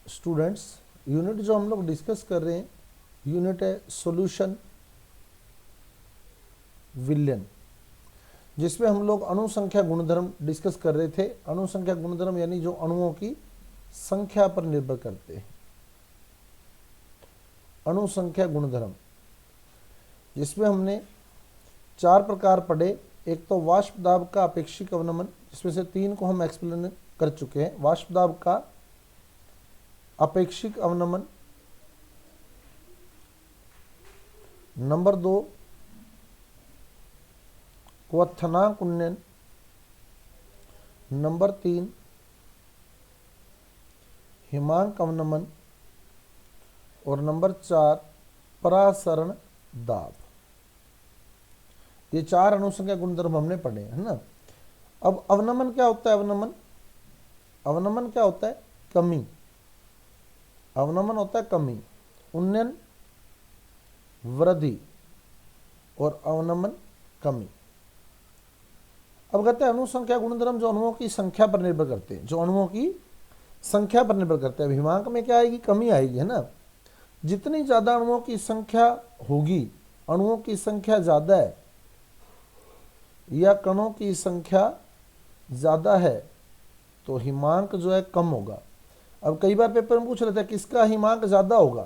Students, unit जो हम लोग डिस्कस कर रहे हैं यूनिट है सॉल्यूशन विलयन, जिसमें हम लोग अणु संख्या गुणधर्म डिस्कस कर रहे थे। अणु संख्या गुणधर्म यानी जो अणुओं की संख्या पर निर्भर करते हैं। अणु संख्या गुणधर्म जिसमें हमने 4 प्रकार पढ़े। एक तो वाष्प दाब का अपेक्षिक अवनमन, जिसमें से 3 को हम एक्सप्लेन कर चुके हैं। वाष्प दाब का अपेक्षिक अवनमन। नंबर 2 क्वथनांक उन्नयन। नंबर 3 हिमांक अवनमन। और नंबर 4 परासरण दाब। ये 4 अणुसंख्या गुणधर्म हमने पढ़े है ना। अब अवनमन क्या होता है? अवनमन क्या होता है? कमी। अवनमन होता है कमी, उन्नयन वृद्धि और अवनमन कमी। अब कहते हैं अणुसंख्या गुणधर्म जो अणुओं की संख्या पर निर्भर करते हैं, जो अणुओं की संख्या पर निर्भर करते हैं। हिमांक में क्या आएगी? कमी आएगी, है ना। जितनी ज्यादा अणुओं की संख्या होगी, अणुओं की संख्या ज्यादा है या कणों की संख्या ज्यादा है तो हिमांक जो है कम होगा। अब कई बार पेपर में पूछ रहे थे किसका हिमांक ज्यादा होगा,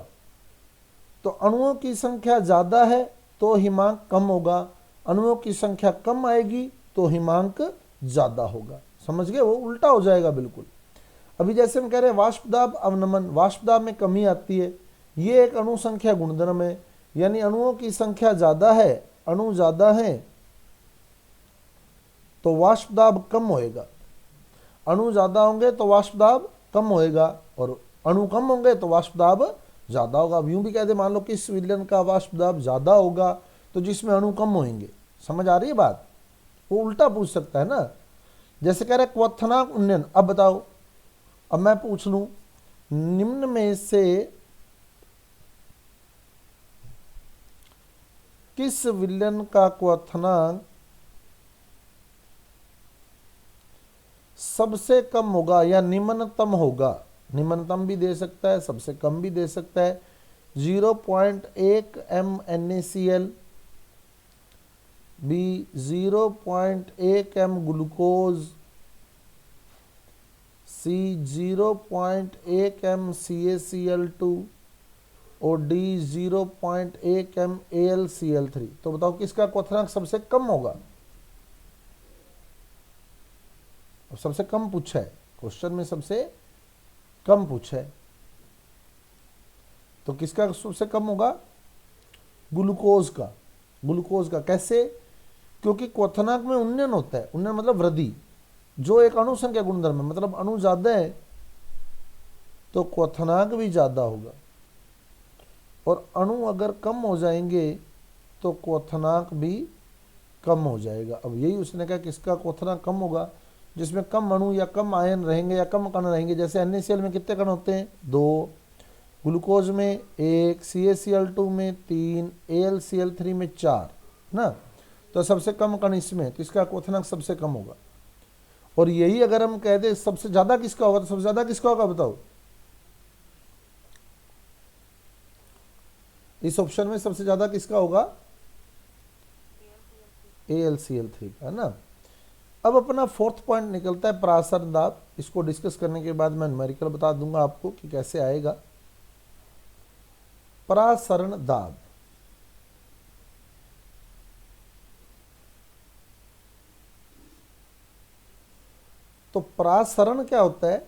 तो अणुओं की संख्या ज्यादा है तो हिमांक कम होगा, अणुओं की संख्या कम आएगी तो हिमांक ज्यादा होगा। समझ गए? वो उल्टा हो जाएगा बिल्कुल। अभी जैसे हम कह रहे हैं वाष्प दाब अवनमन, वाष्प दाब में कमी आती है, ये एक अणु संख्या गुणधर्म है। यानी अणुओं की संख्या ज्यादा है, अणु ज्यादा है तो वाष्प दाब कम होएगा। अणु ज्यादा होंगे तो वाष्प दाब कम होएगा, और अणु कम होंगे तो वाष्प दाब ज्यादा होगा। अब यूं भी कहते, मान लो कि इस विलयन का वाष्प दाब ज्यादा होगा तो जिसमें अणु कम होंगे। समझ आ रही है बात? वो उल्टा पूछ सकता है ना। जैसे कह रहे क्वथनांक उन्नयन। अब बताओ, अब मैं पूछ लूं निम्न में से किस विलयन का क्वथनांक सबसे कम होगा या निम्नतम होगा? निम्नतम भी दे सकता है, सबसे कम भी दे सकता है। 0.1 MnACl, बी 0.1 M ग्लूकोज, सी 0.1 M CaCl2 और डी 0.1 M AlCl3। तो बताओ किसका क्वथनांक सबसे कम होगा? सबसे कम पूछा है क्वेश्चन में, सबसे कम पूछा है तो किसका सबसे कम होगा? ग्लूकोज का। ग्लूकोज का कैसे? क्योंकि क्वथनांक में उन्नयन होता है। उन्नयन मतलब वृद्धि, जो एक अणु संख्या गुणधर्म है। मतलब अणु ज्यादा है तो क्वथनांक भी ज्यादा होगा, और अणु अगर कम हो जाएंगे तो क्वथनांक भी कम हो जाएगा। अब यही उसने कहा किसका क्वथनांक कम होगा? जिसमें कम अणु या कम आयन रहेंगे या कम कण रहेंगे। जैसे NaCl में कितने कण होते हैं? 2, ग्लूकोज में 1, CaCl2 में 3, AlCl3 में 4 ना। तो सबसे कम कण इसमें, तो इसका क्वथनांक सबसे कम होगा। और यही अगर हम कह दें सबसे ज्यादा किसका होगा, तो सबसे ज्यादा किसका होगा बताओ? इस ऑप्शन में सबसे ज्यादा किसका होगा? AlCl3 का, है ना। अब अपना 4th पॉइंट निकलता है परासरण दाब। इसको डिस्कस करने के बाद मैं न्यूमेरिकल बता दूंगा आपको कि कैसे आएगा परासरण दाब। तो परासरण क्या होता है?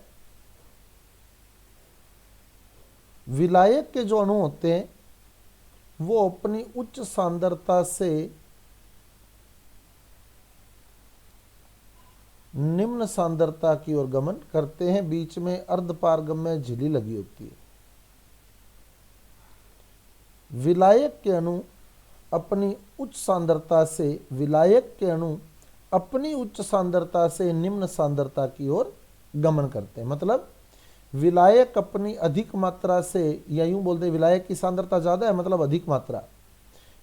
विलायक के जो अणु होते हैं वो अपनी उच्च सांद्रता से निम्न सांद्रता की ओर गमन करते हैं। बीच में अर्धपारगम्य झिल्ली लगी होती है। विलायक के अणु अपनी उच्च सांद्रता से, विलायक के अणु अपनी उच्च सांद्रता से निम्न सांद्रता की ओर गमन करते हैं। मतलब विलायक अपनी अधिक मात्रा से, या यूं बोलते हैं विलायक की सांद्रता ज्यादा है मतलब अधिक मात्रा,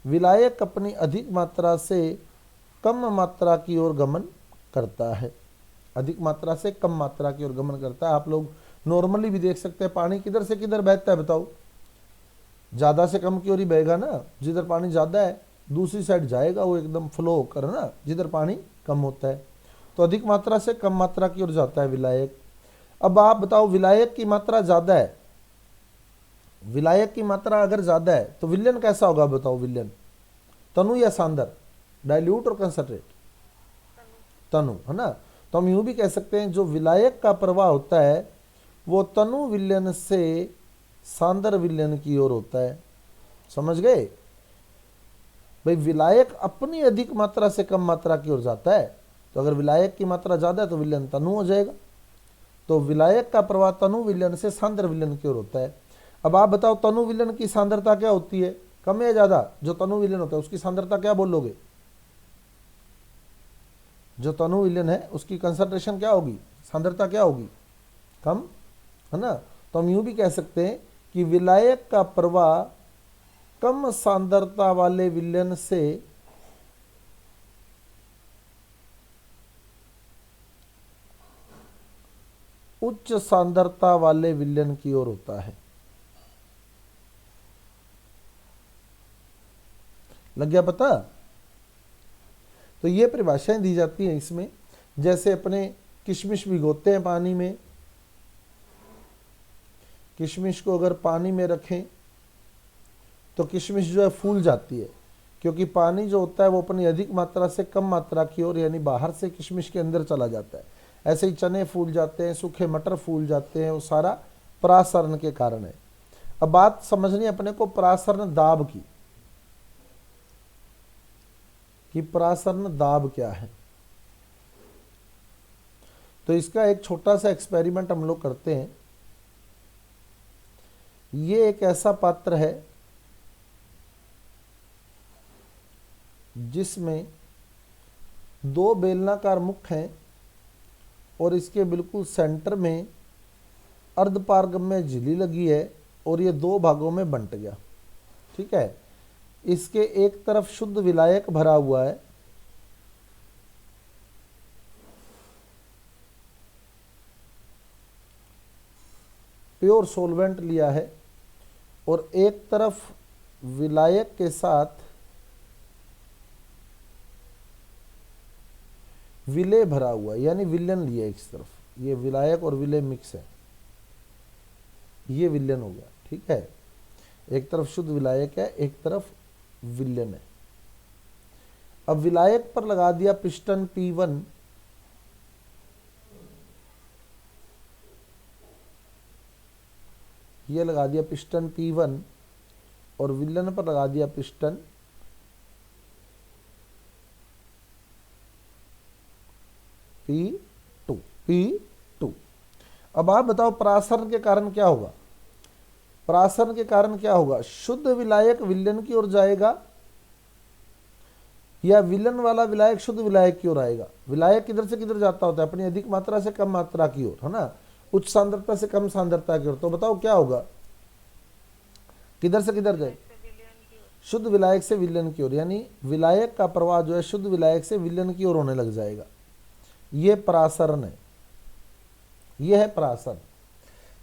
विलायक अपनी अधिक मात्रा से कम मात्रा की ओर गमन करता है। अधिक मात्रा से कम मात्रा की ओर गमन करता है। आप लोग नॉर्मली भी देख सकते हैं पानी किधर से किधर बहता है बताओ, ज़्यादा से कम की ओर ही बहेगा ना, जिधर पानी ज़्यादा है दूसरी साइड जाएगा वो एकदम फ्लो होकर ना, जिधर पानी कम होता है। तो अधिक मात्रा से कम मात्रा की ओर जाता है विलायक। अब आप बताओ विलायक की मात्रा ज़्यादा है, विलायक की मात्रा अगर ज़्यादा है तो विलयन कैसा होगा बताओ, विलयन तनु या सांद्र, डाइल्यूट और कंसंट्रेट, तनु है ना। तो हम यूं भी कह सकते हैं जो विलायक का प्रवाह होता है वो तनु विलयन से सांद्र विलयन की ओर होता है। समझ गए भाई, विलायक अपनी अधिक मात्रा से कम मात्रा की ओर जाता है, तो अगर विलायक की मात्रा ज्यादा है तो विलयन तनु हो जाएगा। तो विलायक का प्रवाह तनु विलयन से सांद्र विलयन की ओर होता है। अब आप बताओ तनु विलयन की सांद्रता क्या होती है, कम या ज्यादा? जो तनु विलयन होता है उसकी सांद्रता क्या बोलोगे? जो तनु विलयन है उसकी कंसंट्रेशन क्या होगी, सांद्रता क्या होगी? कम, है ना। तो हम यूं भी कह सकते हैं कि विलायक का प्रवाह कम सांद्रता वाले विलयन से उच्च सांद्रता वाले विलयन की ओर होता है। लग गया पता? तो ये परिभाषाएं दी जाती हैं इसमें। जैसे अपने किशमिश भिगोते हैं पानी में, किशमिश को अगर पानी में रखें तो किशमिश जो है फूल जाती है, क्योंकि पानी जो होता है वो अपनी अधिक मात्रा से कम मात्रा की ओर यानी बाहर से किशमिश के अंदर चला जाता है। ऐसे ही चने फूल जाते हैं, सूखे मटर फूल जाते हैं, वो सारा परासरण के कारण है। अब बात समझनी अपने को परासरण दाब की, कि परासरण दाब क्या है। तो इसका एक छोटा सा एक्सपेरिमेंट हम लोग करते हैं। ये एक ऐसा पात्र है जिसमें दो बेलनाकार मुख हैं और इसके बिल्कुल सेंटर में अर्धपारगम्य झिल्ली लगी है और ये दो भागों में बंट गया। ठीक है, इसके एक तरफ शुद्ध विलायक भरा हुआ है, प्योर सोलवेंट लिया है, और एक तरफ विलायक के साथ विलेय भरा हुआ है, यानी विलयन लिया एक तरफ। ये विलायक और विलेय मिक्स है, ये विलयन हो गया। ठीक है, एक तरफ शुद्ध विलायक है, एक तरफ विलयन है। अब विलायक पर लगा दिया पिस्टन P1, ये लगा दिया पिस्टन P1 और विलयन पर लगा दिया पिस्टन P2। अब आप बताओ परासरण के कारण क्या होगा? परासरण के कारण क्या होगा? शुद्ध विलायक विलयन की ओर जाएगा या विलयन वाला विलायक शुद्ध विलायक की ओर आएगा? विलायक किधर से किधर जाता होता है? अपनी अधिक मात्रा से कम मात्रा की ओर, है ना, उच्च सांद्रता से कम सांद्रता की ओर। तो बताओ क्या होगा, किधर से किधर जाए? शुद्ध विलायक से विलयन की ओर, यानी विलायक का प्रवाह जो है शुद्ध विलायक से विलयन की ओर होने लग जाएगा। ये परासरण है, ये है परासरण।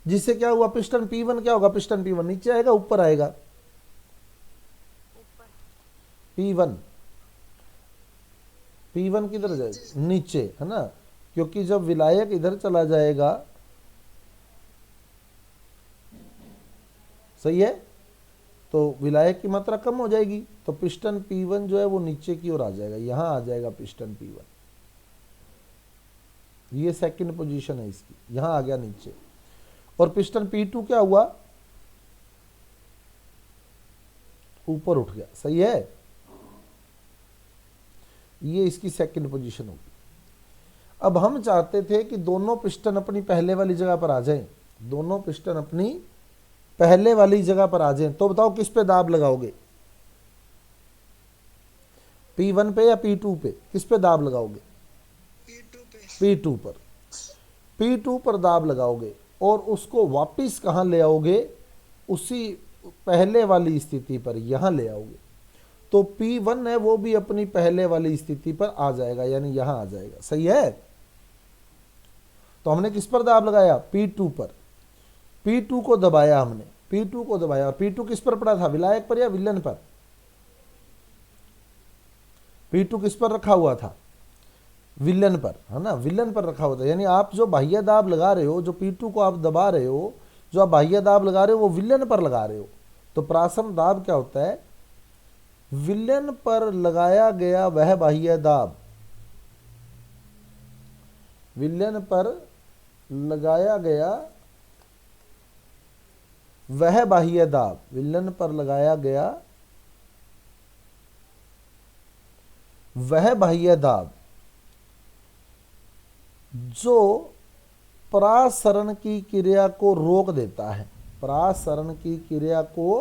जिससे क्या हुआ, पिस्टन P1 क्या होगा? पिस्टन P1 नीचे आएगा ऊपर आएगा? P1 किधर जाएगा? नीचे, है ना, क्योंकि जब विलायक इधर चला जाएगा, सही है, तो विलायक की मात्रा कम हो जाएगी, तो पिस्टन P1 जो है वो नीचे की ओर आ जाएगा, यहां आ जाएगा पिस्टन P1। ये सेकंड पोजीशन है इसकी, यहां आ गया नीचे। और पिस्टन P2 क्या हुआ? ऊपर उठ गया। सही है, ये इसकी सेकंड पोजीशन होगी। अब हम चाहते थे कि दोनों पिस्टन अपनी पहले वाली जगह पर आ जाएं, दोनों पिस्टन अपनी पहले वाली जगह पर आ जाएं। तो बताओ किस पे दाब लगाओगे? P1 पे या P2 पे? किस पे दाब लगाओगे? P2 पर। P2 पर दाब लगाओगे और उसको वापिस कहाँ ले आओगे? उसी पहले वाली स्थिति पर, यहाँ ले आओगे। तो P1 है वो भी अपनी पहले वाली स्थिति पर आ जाएगा, यानी यहाँ आ जाएगा। सही है, तो हमने किस पर दाब लगाया? P2 पर। P2 को दबाया हमने, P2 को दबाया, और P2 किस पर पड़ा था, विलायक पर या विलन पर? P2 किस पर रखा हुआ था, विलन पर, है ना, विलन पर रखा हुआ था। यानी आप जो बाह्य दाब लगा रहे हो, जो P2 को आप दबा रहे हो, जो आप बाह्य दाब लगा रहे हो वो विलन पर लगा रहे हो। तो परासरण दाब क्या होता है, विलन पर लगाया गया वह बाह्य दाब, विलन पर लगाया गया वह बाह्य दाब, विलन पर लगाया गया वह बाह्य दाब जो परासरण की क्रिया को रोक देता है, परासरण की क्रिया को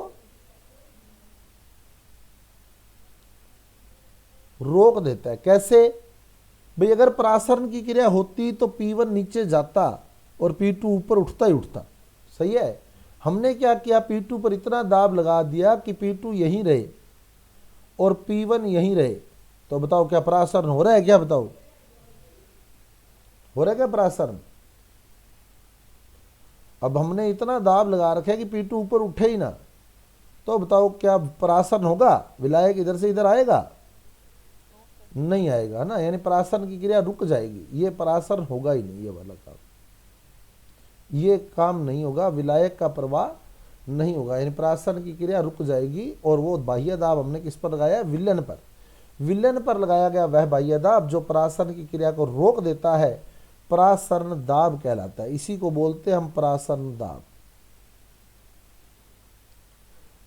रोक देता है। कैसे भाई, अगर परासरण की क्रिया होती तो P1 नीचे जाता और P2 ऊपर उठता ही उठता, सही है। हमने क्या किया, P2 पर इतना दाब लगा दिया कि P2 यहीं रहे और P1 यहीं रहे। तो बताओ क्या परासरण हो रहा है, क्या बताओ, हो रहा है क्या परासरण? अब हमने इतना दाब लगा रखा है कि P2 ऊपर उठे ही ना, तो बताओ क्या परासरण होगा, विलायक इधर से इधर आएगा? नहीं आएगा ना, यानी परासरण की क्रिया रुक जाएगी, ये परासरण होगा ही नहीं, ये वाला काम, ये काम नहीं होगा, विलायक का प्रवाह नहीं होगा, यानी परासरण की क्रिया रुक जाएगी। और वो बाह्य दाब हमने किस पर लगाया, विलन पर, विलन पर लगाया गया वह बाह्य दाब जो परासरण की क्रिया को रोक देता है, परासरण दाब कहलाता है। इसी को बोलते हैं हम परासरण दाब,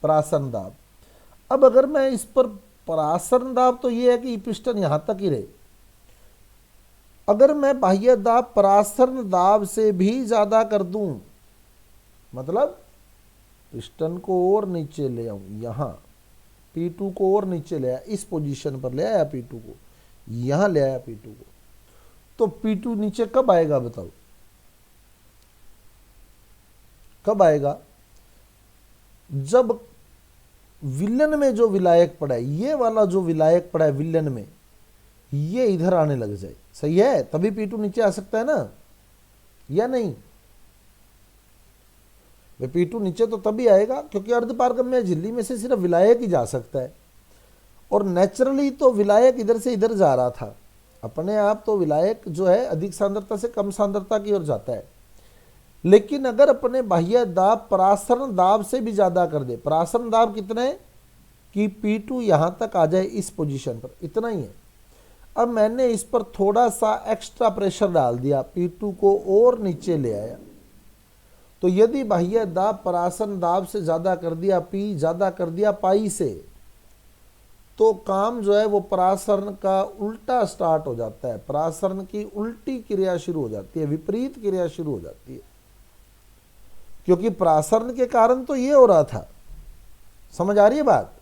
परासरण दाब। अब अगर मैं इस पर परासरण दाब, तो ये है कि पिस्टन यहां तक ही रहे। अगर मैं बाह्य दाब परासरण दाब से भी ज्यादा कर दूं, मतलब पिस्टन को और नीचे ले आऊं, यहां P2 को और नीचे ले आया, इस पोजीशन पर ले आया P2 को, यहां ले आया P2 को, तो P2 नीचे कब आएगा बताओ, कब आएगा? जब विलन में जो विलायक पड़ा है, ये वाला जो विलायक पड़ा है विलन में, ये इधर आने लग जाए, सही है, तभी P2 नीचे आ सकता है ना, या नहीं? P2 नीचे तो तभी आएगा क्योंकि अर्धपारगम्य झिल्ली में से सिर्फ विलायक ही जा सकता है, और नेचुरली तो विलायक इधर से इधर जा रहा था, अपने आप तो विलायक जो है अधिक सांद्रता से कम सांद्रता की ओर जाता है। लेकिन अगर अपने बाह्य दाब परासरण दाब से भी ज्यादा कर दे, परासरण दाब कितना है कि P2 यहां तक आ जाए, इस पोजीशन पर, इतना ही है। अब मैंने इस पर थोड़ा सा एक्स्ट्रा प्रेशर डाल दिया, P2 को और नीचे ले आया, तो यदि बाह्य दाब परासरण दाब से ज्यादा कर दिया, P ज्यादा कर दिया पाई से, तो काम जो है वो परासरण का उल्टा स्टार्ट हो जाता है, परासरण की उल्टी क्रिया शुरू हो जाती है, विपरीत क्रिया शुरू हो जाती है। क्योंकि परासरण के कारण तो ये हो रहा था, समझ आ रही है बात,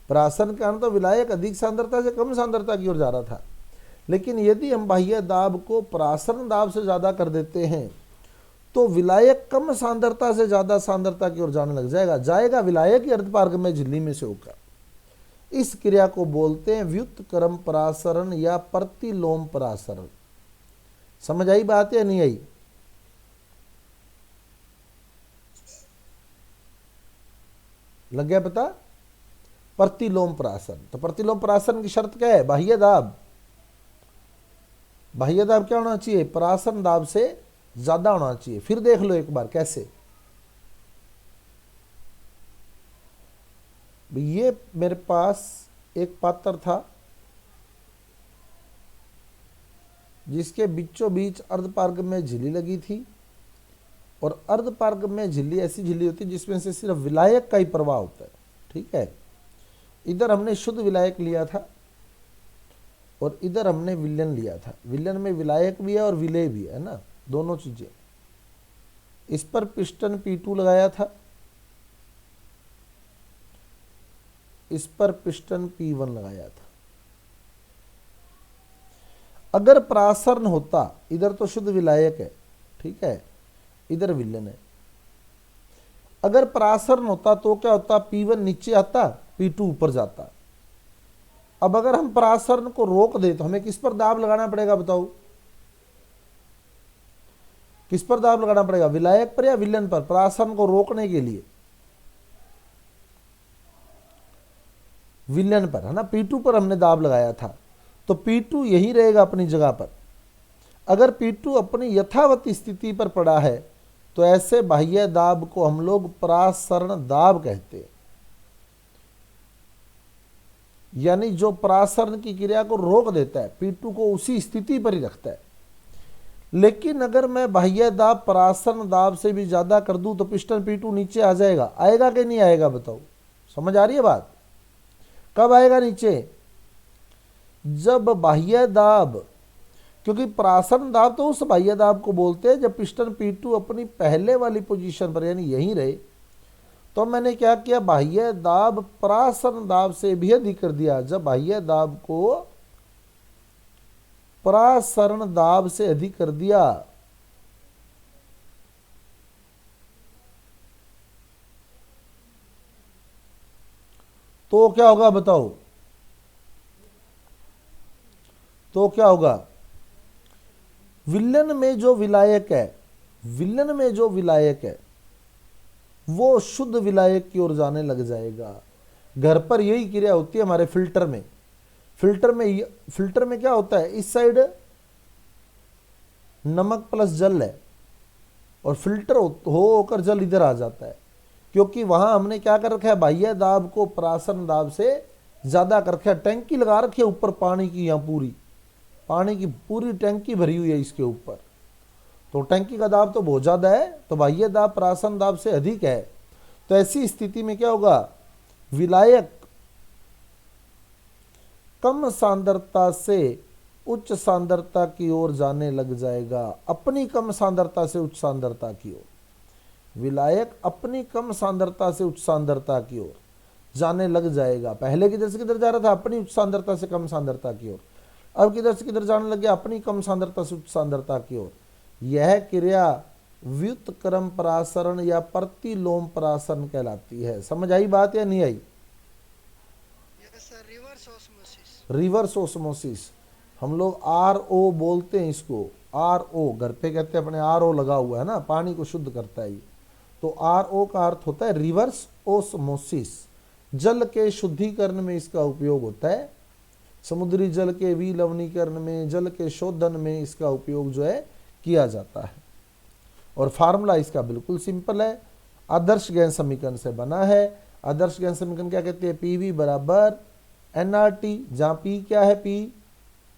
परासरण के कारण तो विलायक अधिक सांद्रता से कम सांद्रता की ओर जा रहा था। लेकिन यदि हम बाह्य दाब को परासरण दाब से ज्यादा कर देते हैं, तो विलायक कम सांद्रता से ज्यादा सांद्रता की ओर जाने लग जाएगा, जाएगा विलायक ही अर्धपारगम्य झिल्ली में से होकर। इस क्रिया को बोलते हैं व्युत्क्रम परासरण या प्रतिलोम परासरण। समझ आई बात या नहीं आई? लग गया पता? प्रतिलोम परासरण। तो प्रतिलोम परासरण की शर्त क्या है? बाह्य दाब, बाह्य दाब क्या होना चाहिए? परासरण दाब से ज्यादा होना चाहिए। फिर देख लो एक बार कैसे। ये मेरे पास एक पात्र था जिसके बीचों बीच अर्धपारगम्य झिल्ली लगी थी, और अर्धपारगम्य झिल्ली ऐसी झिल्ली होती है जिसमें से सिर्फ विलायक का ही प्रवाह होता है, ठीक है। इधर हमने शुद्ध विलायक लिया था और इधर हमने विलयन लिया था। विलयन में विलायक भी है और विलेय भी है ना, दोनों चीजें। इस पर पिस्टन P2 लगाया था, इस पर पिस्टन P1 लगाया था। अगर परासरण होता, इधर तो शुद्ध विलायक है, ठीक है, इधर विलयन है। अगर परासरण होता तो क्या होता? P1 नीचे आता, P2 ऊपर जाता। अब अगर हम परासरण को रोक दे तो हमें किस पर दाब लगाना पड़ेगा बताओ? किस पर दाब लगाना पड़ेगा, विलायक पर या विलयन पर, परासरण को रोकने के लिए विलयन पर, है ना। P2 पर हमने दाब लगाया था, तो P2 यही रहेगा अपनी जगह पर। अगर P2 अपनी यथावत स्थिति पर पड़ा है तो ऐसे बाह्य दाब को हम लोग परासरण दाब कहते हैं, यानी जो परासरण की क्रिया को रोक देता है, P2 को उसी स्थिति पर ही रखता है। लेकिन अगर मैं बाह्य दाब परासरण दाब से भी ज्यादा कर दूं तो पिस्टन P2 नीचे आ जाएगा, आएगा कि नहीं आएगा बताओ, समझ आ रही है बात। कब आएगा नीचे, जब बाह्य दाब, क्योंकि परासरण दाब तो उस बाह्य दाब को बोलते हैं जब पिस्टन P2 अपनी पहले वाली पोजीशन पर यानी यहीं रहे। तो मैंने क्या किया, बाह्य दाब परासरण दाब से भी अधिक कर दिया। जब बाह्य दाब को परासरण दाब से अधिक कर दिया तो क्या होगा बताओ, तो क्या होगा, विलयन में जो विलायक है, विलयन में जो विलायक है वो शुद्ध विलायक की ओर जाने लग जाएगा। घर पर यही क्रिया होती है हमारे फिल्टर में। फिल्टर में क्या होता है, इस साइड नमक प्लस जल है और फिल्टर होकर जल इधर आ जाता है, क्योंकि वहां हमने क्या कर रखा है, बाह्य दाब को परासरण दाब से ज्यादा कर रखा है। टैंकी लगा रखी है ऊपर पानी की, यहाँ पूरी पानी की पूरी टैंकी भरी हुई है इसके ऊपर, तो टैंकी का दाब तो बहुत ज्यादा है, तो बाह्य दाब परासरण दाब से अधिक है। तो ऐसी स्थिति में क्या होगा, विलायक कम सांद्रता से उच्च सांद्रता की ओर जाने लग जाएगा, अपनी कम सांद्रता से उच्च सांद्रता की ओर। विलायक अपनी कम सांद्रता से उच्च सांद्रता की ओर जाने लग जाएगा। पहले किधर से किधर जा रहा था, अपनी उच्च सांद्रता से कम सांद्रता की ओर, अब किधर से किधर जाने लग गया, अपनी कम सांद्रता से उच्च सांद्रता की ओर। यह क्रिया व्युत्क्रम परासरण या प्रतिलोम परासरण कहलाती है। समझ आई बात या नहीं आई? रिवर्स ओस्मोसिस हम लोग RO बोलते हैं इसको, RO घर पे कहते हैं अपने, RO लगा हुआ है ना, पानी को शुद्ध करता है ये। तो RO का अर्थ होता है रिवर्स ओस्मोसिस। जल के शुद्धिकरण में इसका उपयोग होता है, समुद्री जल के विलवणीकरण में, जल के शोधन में इसका उपयोग जो है किया जाता है। और फार्मूला इसका बिल्कुल सिंपल है, आदर्श गैस समीकरण से बना है। आदर्श गैस समीकरण क्या कहते हैं, PV बराबर nRT, जहां P क्या है, P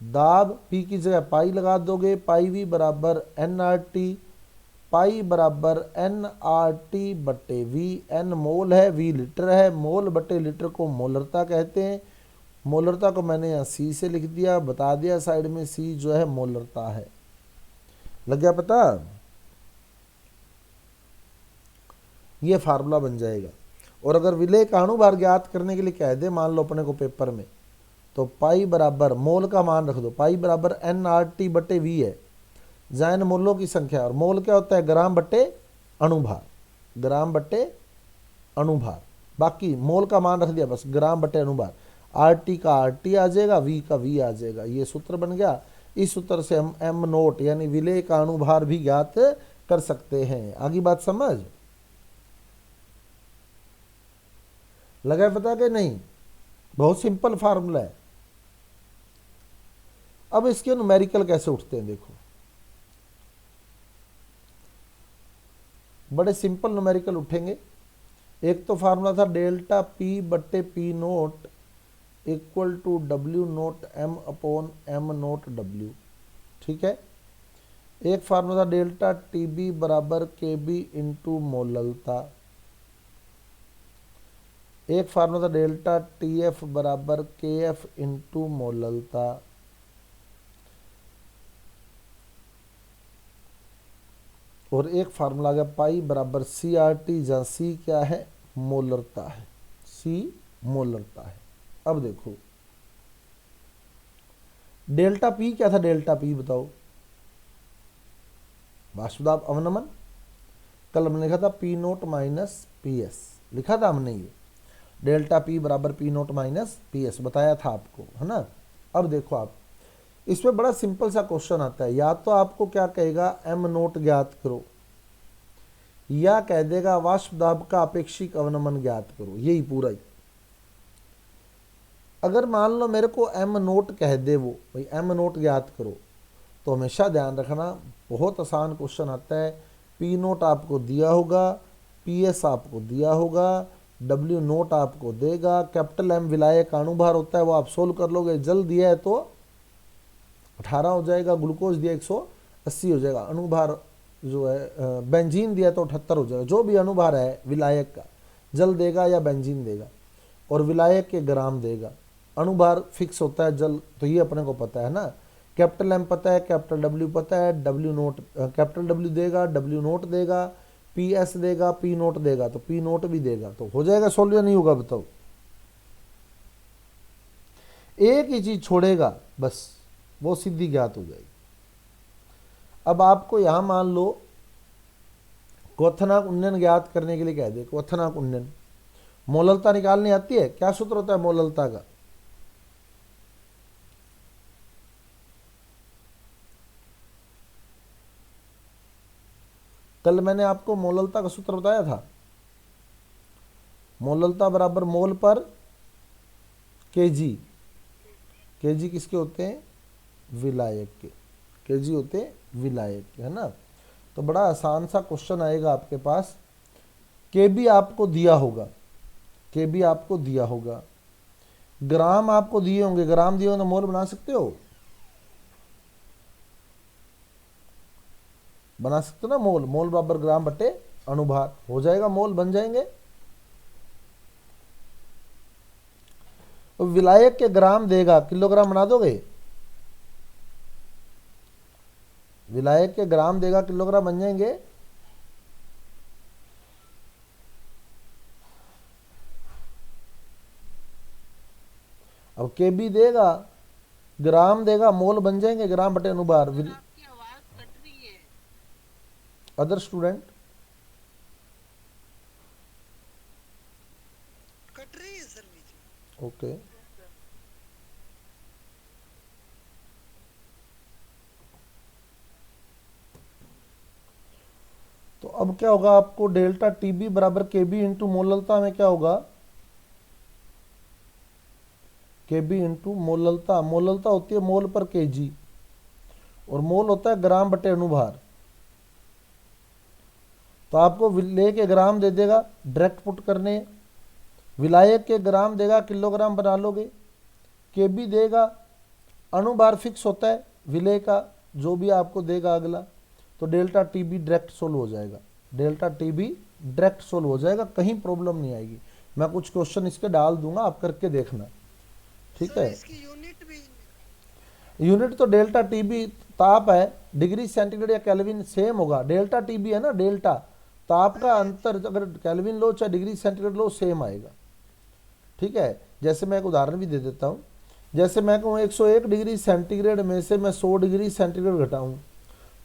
दाब, P की जगह पाई लगा दोगे, पाई V बराबर nRT, पाई बराबर nRT बटे V। N मोल है, V लीटर है, मोल बटे लीटर को मोलरता कहते हैं। मोलरता को मैंने यहाँ C से लिख दिया, बता दिया साइड में, C जो है मोलरता है। लग गया पता, ये फार्मूला बन जाएगा। और अगर विलेय का अणुभार ज्ञात करने के लिए कह दे मान लो अपने को पेपर में, तो पाई बराबर मोल का मान रख दो, पाई बराबर nRT बटे V है, जहाँ n मोलों की संख्या, और मोल क्या होता है, ग्राम बटे अणुभार, ग्राम बटे अणुभार। बाकी मोल का मान रख दिया बस, ग्राम बटे अणुभार। RT का RT आ जाएगा, V का V आ जाएगा, ये सूत्र बन गया। इस सूत्र से हम M नोट यानी विलेय का अणुभार भी ज्ञात कर सकते हैं। आगे बात समझ लगा पता कि नहीं, बहुत सिंपल फार्मूला है। अब इसके न्यूमेरिकल कैसे उठते हैं देखो, बड़े सिंपल न्यूमेरिकल उठेंगे। एक तो फार्मूला था डेल्टा P बट्टे P naught equal to W naught M upon M naught W, ठीक है। एक फार्मूला था डेल्टा TB बराबर KB इंटू मोललता। एक फार्मूला था डेल्टा TF बराबर KF इंटू मोललता। और एक फार्मूला आ गया पाई बराबर CRT, जहाँ C क्या है, मोलरता है, C मोलरता है। अब देखो डेल्टा P क्या था, डेल्टा P बताओ, वाष्पदाब अवनमन। कल हमने लिखा था P नोट माइनस PS, लिखा था हमने ये, डेल्टा P बराबर P नोट माइनस PS बताया था आपको, है ना। अब देखो आप इसमें बड़ा सिंपल सा क्वेश्चन आता है, या तो आपको क्या कहेगा एम नोट ज्ञात करो, या कह देगा वाष्प दाब का अपेक्षिक अवनमन ज्ञात करो, यही पूरा ही। अगर मान लो मेरे को एम नोट कह दे वो, भाई एम नोट ज्ञात करो, तो हमेशा ध्यान रखना बहुत आसान क्वेश्चन आता है। पी नोट आपको दिया होगा, पी एस आपको दिया होगा, डब्ल्यू नोट आपको देगा, कैपिटल एम विलायक अणुभार होता है वो आप सोल्व कर लोगे। जल दिया है तो 18 हो जाएगा, ग्लूकोज दिया 180 हो जाएगा, अणुभार जो है बेंजीन दिया तो 78 हो जाएगा। जो भी अणुभार है विलायक का, जल देगा या बेंजीन देगा, और विलायक के ग्राम देगा। अणुभार फिक्स होता है जल, तो ये अपने को पता है ना। कैपिटल एम पता है, कैपिटल डब्ल्यू पता है, डब्ल्यू नोट कैपिटल डब्ल्यू देगा, डब्ल्यू नोट देगा, पी एस देगा, पी नोट देगा, तो पी नोट भी देगा, तो हो जाएगा सोल्व या नहीं होगा बताओ। एक ही चीज छोड़ेगा बस, वो सिद्धि ज्ञात हो जाएगी। अब आपको यहां मान लो क्वथनांक उन्नयन ज्ञात करने के लिए कह दे, क्वथनांक उन्नयन, मोललता निकालनी आती है, क्या सूत्र होता है मोललता का? कल मैंने आपको मोललता का सूत्र बताया था, मोललता बराबर मोल पर केजी। केजी किसके होते हैं? विलायक के। केजी होते हैं विलायक के, है ना। तो बड़ा आसान सा क्वेश्चन आएगा आपके पास। केबी आपको दिया होगा, केबी आपको दिया होगा, ग्राम आपको दिए होंगे, ग्राम दिए होंगे तो मोल बना सकते हो, बना सकते हो ना मोल। मोल बराबर ग्राम बटे अणुभार हो जाएगा, मोल बन जाएंगे। विलायक के ग्राम देगा, किलोग्राम बना दोगे? विलायक के ग्राम देगा, किलोग्राम बन जाएंगे। अब केबी देगा, ग्राम देगा, मोल बन जाएंगे, ग्राम बटे अणुभार। अदर स्टूडेंट कट रही है सर बीच में। ओके। तो अब क्या होगा आपको, डेल्टा टीबी बराबर केबी इंटू मोललता में क्या होगा, केबी इंटू मोललता। मोललता होती है मोल पर केजी, और मोल होता है ग्राम बटे अणुभार। तो आपको विलेय के ग्राम दे देगा, डायरेक्ट पुट करने। विलायक के ग्राम देगा, किलोग्राम बना लोगे। केबी देगा, अणुभार फिक्स होता है विलेय का, जो भी आपको देगा अगला। तो डेल्टा टीबी डायरेक्ट सोल्व हो जाएगा, डेल्टा टीबी डायरेक्ट सोल्व हो जाएगा, कहीं प्रॉब्लम नहीं आएगी। मैं कुछ क्वेश्चन इसके डाल दूंगा, आप करके देखना, ठीक है। इसकी यूनिट भी यूनिट तो डेल्टा टीबी ताप है, डिग्री सेंटीग्रेड या केल्विन सेम होगा। डेल्टा टीबी है ना, डेल्टा ताप का अंतर, अगर केल्विन लो चाहे डिग्री सेंटीग्रेड लो सेम आएगा, ठीक है। जैसे मैं एक उदाहरण भी दे देता हूँ। जैसे मैं कहूँ 101 डिग्री सेंटीग्रेड में से मैं 100 डिग्री सेंटीग्रेड घटाऊँ,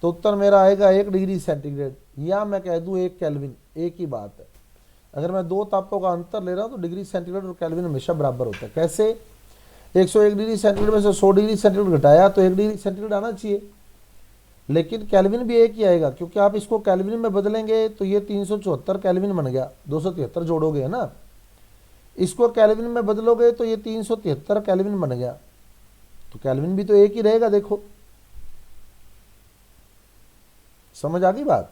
तो उत्तर मेरा आएगा 1 डिग्री सेंटीग्रेड, या मैं कह दूँ 1 केल्विन, एक ही बात है। अगर मैं दो तापों का अंतर ले रहा हूँ तो डिग्री सेंटीग्रेड और केल्विन हमेशा बराबर होता है। कैसे? 101 डिग्री सेंटीग्रेड में से 100 डिग्री सेंटीग्रेड घटाया तो 1 डिग्री सेंटीग्रेड आना चाहिए, लेकिन केल्विन भी एक ही आएगा, क्योंकि आप इसको केल्विन में बदलेंगे तो ये 374 केल्विन बन गया, 273 जोड़ोगे है ना। इसको केल्विन में बदलोगे तो ये 373 केल्विन बन गया, तो केल्विन भी तो एक ही रहेगा। देखो समझ आ गई बात?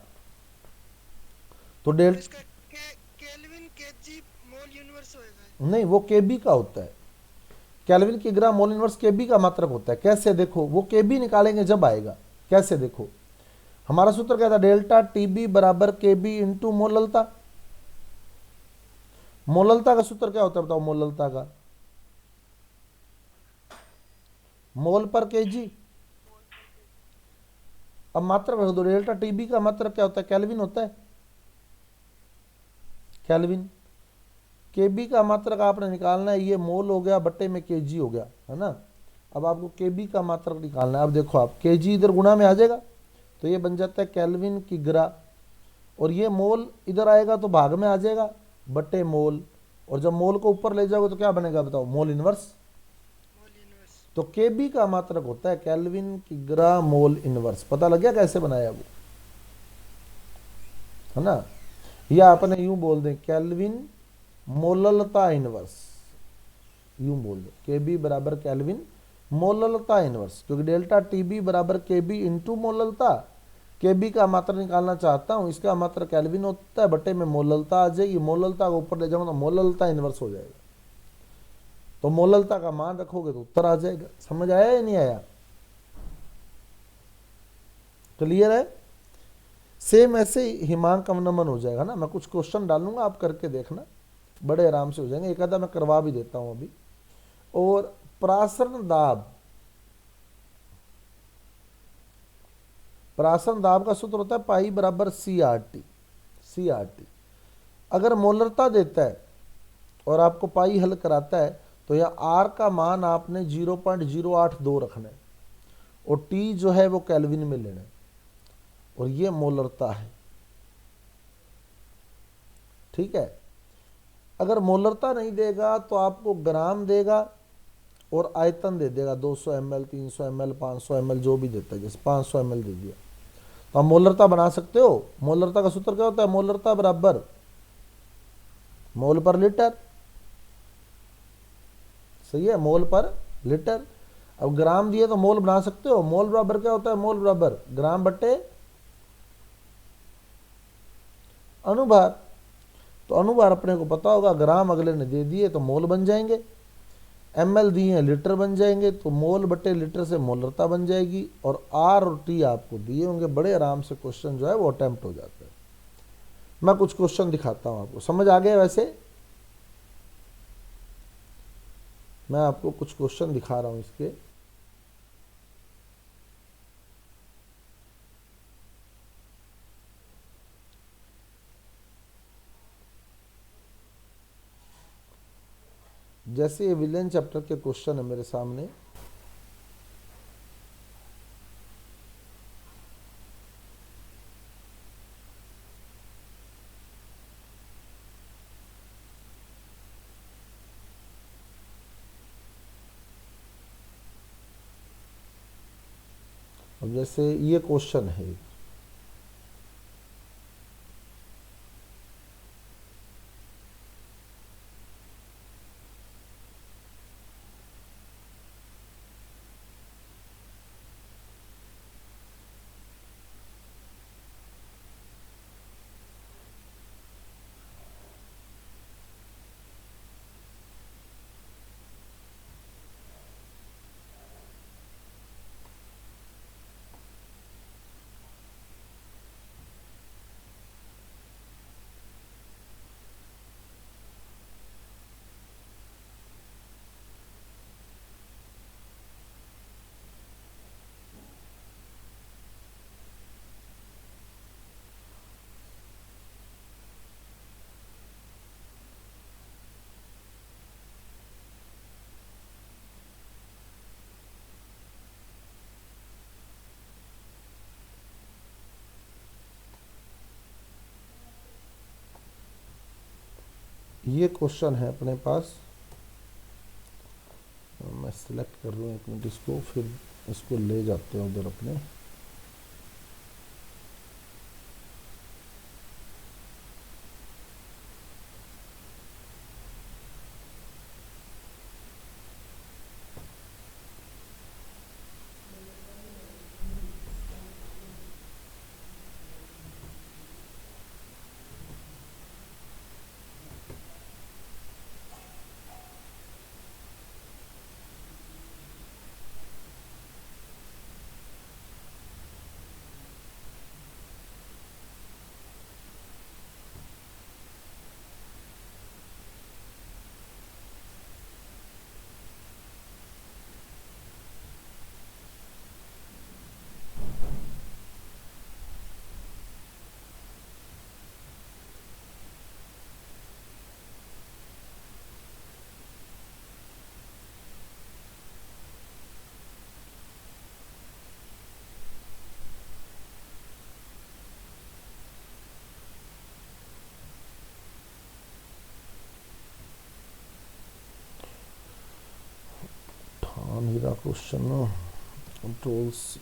तो केल्विन केजी मोल यूनिवर्स होएगा। नहीं, वो केबी का होता है। केल्विन की ग्राम मोल इनवर्स केबी का मात्रक होता है। कैसे? देखो वो केबी निकालेंगे जब आएगा। कैसे? देखो हमारा सूत्र क्या था, डेल्टा टीबी बराबर केबी इंटू मोललता। मोललता का सूत्र क्या होता है बताओ? मोललता का मोल पर केजी। अब मात्रक रख दो, डेल्टा टीबी का मात्रक क्या होता है? केल्विन होता है, केल्विन। केबी का मात्रक आपने निकालना है, ये मोल हो गया बट्टे में केजी हो गया, है ना। अब आपको केबी का मात्रक निकालना है। अब देखो आप केजी इधर गुणा में आ जाएगा तो ये बन जाता है केल्विन की ग्रा, और ये मोल इधर आएगा तो भाग में आ जाएगा बट्टे मोल, और जब मोल को ऊपर ले जाओगे तो क्या बनेगा बताओ? Mole inverse. तो केबी का मात्रक होता है केल्विन किग्रा मोल इनवर्स। पता लग गया कैसे बनाया वो, है ना। या अपने यूं बोल दें केल्विन मोललता इनवर्स, यूं बोल दो केबी बराबर केल्विन मोललता इनवर्स, क्योंकि डेल्टा टीबी बराबर केबी इंटू मोललता। केबी का मात्रा निकालना चाहता हूं, इसका मात्रा केल्विन होता है, बटे में मोललता आ जाएगी, मोललता को ऊपर ले जाऊंगा तो मोललता इनवर्स हो जाएगा। तो मोललता का मान रखोगे तो उत्तर आ जाएगा। समझ आया या नहीं आया? क्लियर है? सेम ऐसे ही हिमांक अवनमन हो जाएगा ना। मैं कुछ क्वेश्चन डालूंगा, आप करके देखना, बड़े आराम से हो जाएंगे। एक आधा मैं करवा भी देता हूं अभी। और प्रासरण दाब, प्रासरण दाब का सूत्र होता है पाई बराबर C R T. C R T अगर मोलरता देता है और आपको पाई हल कराता है तो यह आर का मान आपने 0.082 रखना है और टी जो है वो केल्विन में लेना है, और ये मोलरता है। ठीक है। अगर मोलरता नहीं देगा तो आपको ग्राम देगा और आयतन दे देगा, 200 ml, 300 ml, 500 ml, जो भी देता है। जैसे 500 ml दे दिया तो आप मोलरता बना सकते हो। मोलरता का सूत्र क्या होता है? मोलरता बराबर मोल पर लीटर। सही है, मोल पर लीटर। अब ग्राम दिए तो मोल बना सकते हो। मोल बराबर क्या होता है? मोल बराबर ग्राम बटे अनुभार। तो अनुभार अपने को पता होगा, ग्राम अगले ने दे दिए तो मोल बन जाएंगे, ml दिए हैं लीटर बन जाएंगे, तो मोल बटे लीटर से मोलरता बन जाएगी। और आर और टी आपको दिए होंगे, बड़े आराम से क्वेश्चन जो है वो अटेम्प्ट हो जाता है। मैं कुछ क्वेश्चन दिखाता हूं आपको, समझ आ गया? वैसे मैं आपको कुछ क्वेश्चन दिखा रहा हूं इसके। जैसे ये विलियन चैप्टर के क्वेश्चन है मेरे सामने। अब जैसे ये क्वेश्चन है, ये क्वेश्चन है अपने पास। मैं सिलेक्ट कर लूँ एक मिनट इसको, फिर इसको ले जाते हैं उधर अपने। अगला क्वेश्चन कंट्रोल सी।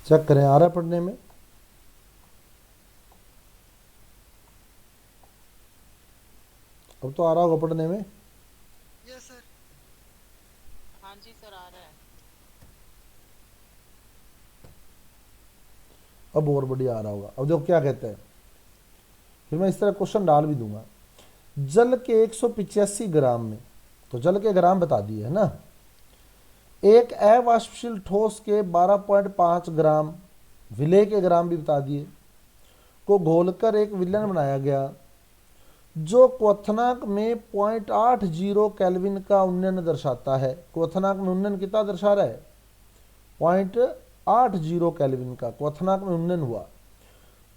चेक करें आ रहा है पढ़ने में? अब तो आ रहा होगा पढ़ने में। Yes sir. हाँ जी सर आ रहा है। अब और बढ़िया आ रहा होगा। अब देखो क्या कहते हैं, फिर मैं इस तरह क्वेश्चन डाल भी दूंगा। जल के 185 ग्राम में, तो जल के ग्राम बता दिए है ना, एक अवाष्पशील ठोस के 12.5 ग्राम, विलेय के ग्राम भी बता दिए, को घोलकर एक विलयन बनाया गया जो क्वथनांक में 0.80 केल्विन का उन्नयन दर्शाता है। क्वथनांक में उन्नयन कितना दर्शा रहा है? 0.80 केल्विन का क्वथनांक में उन्नयन हुआ।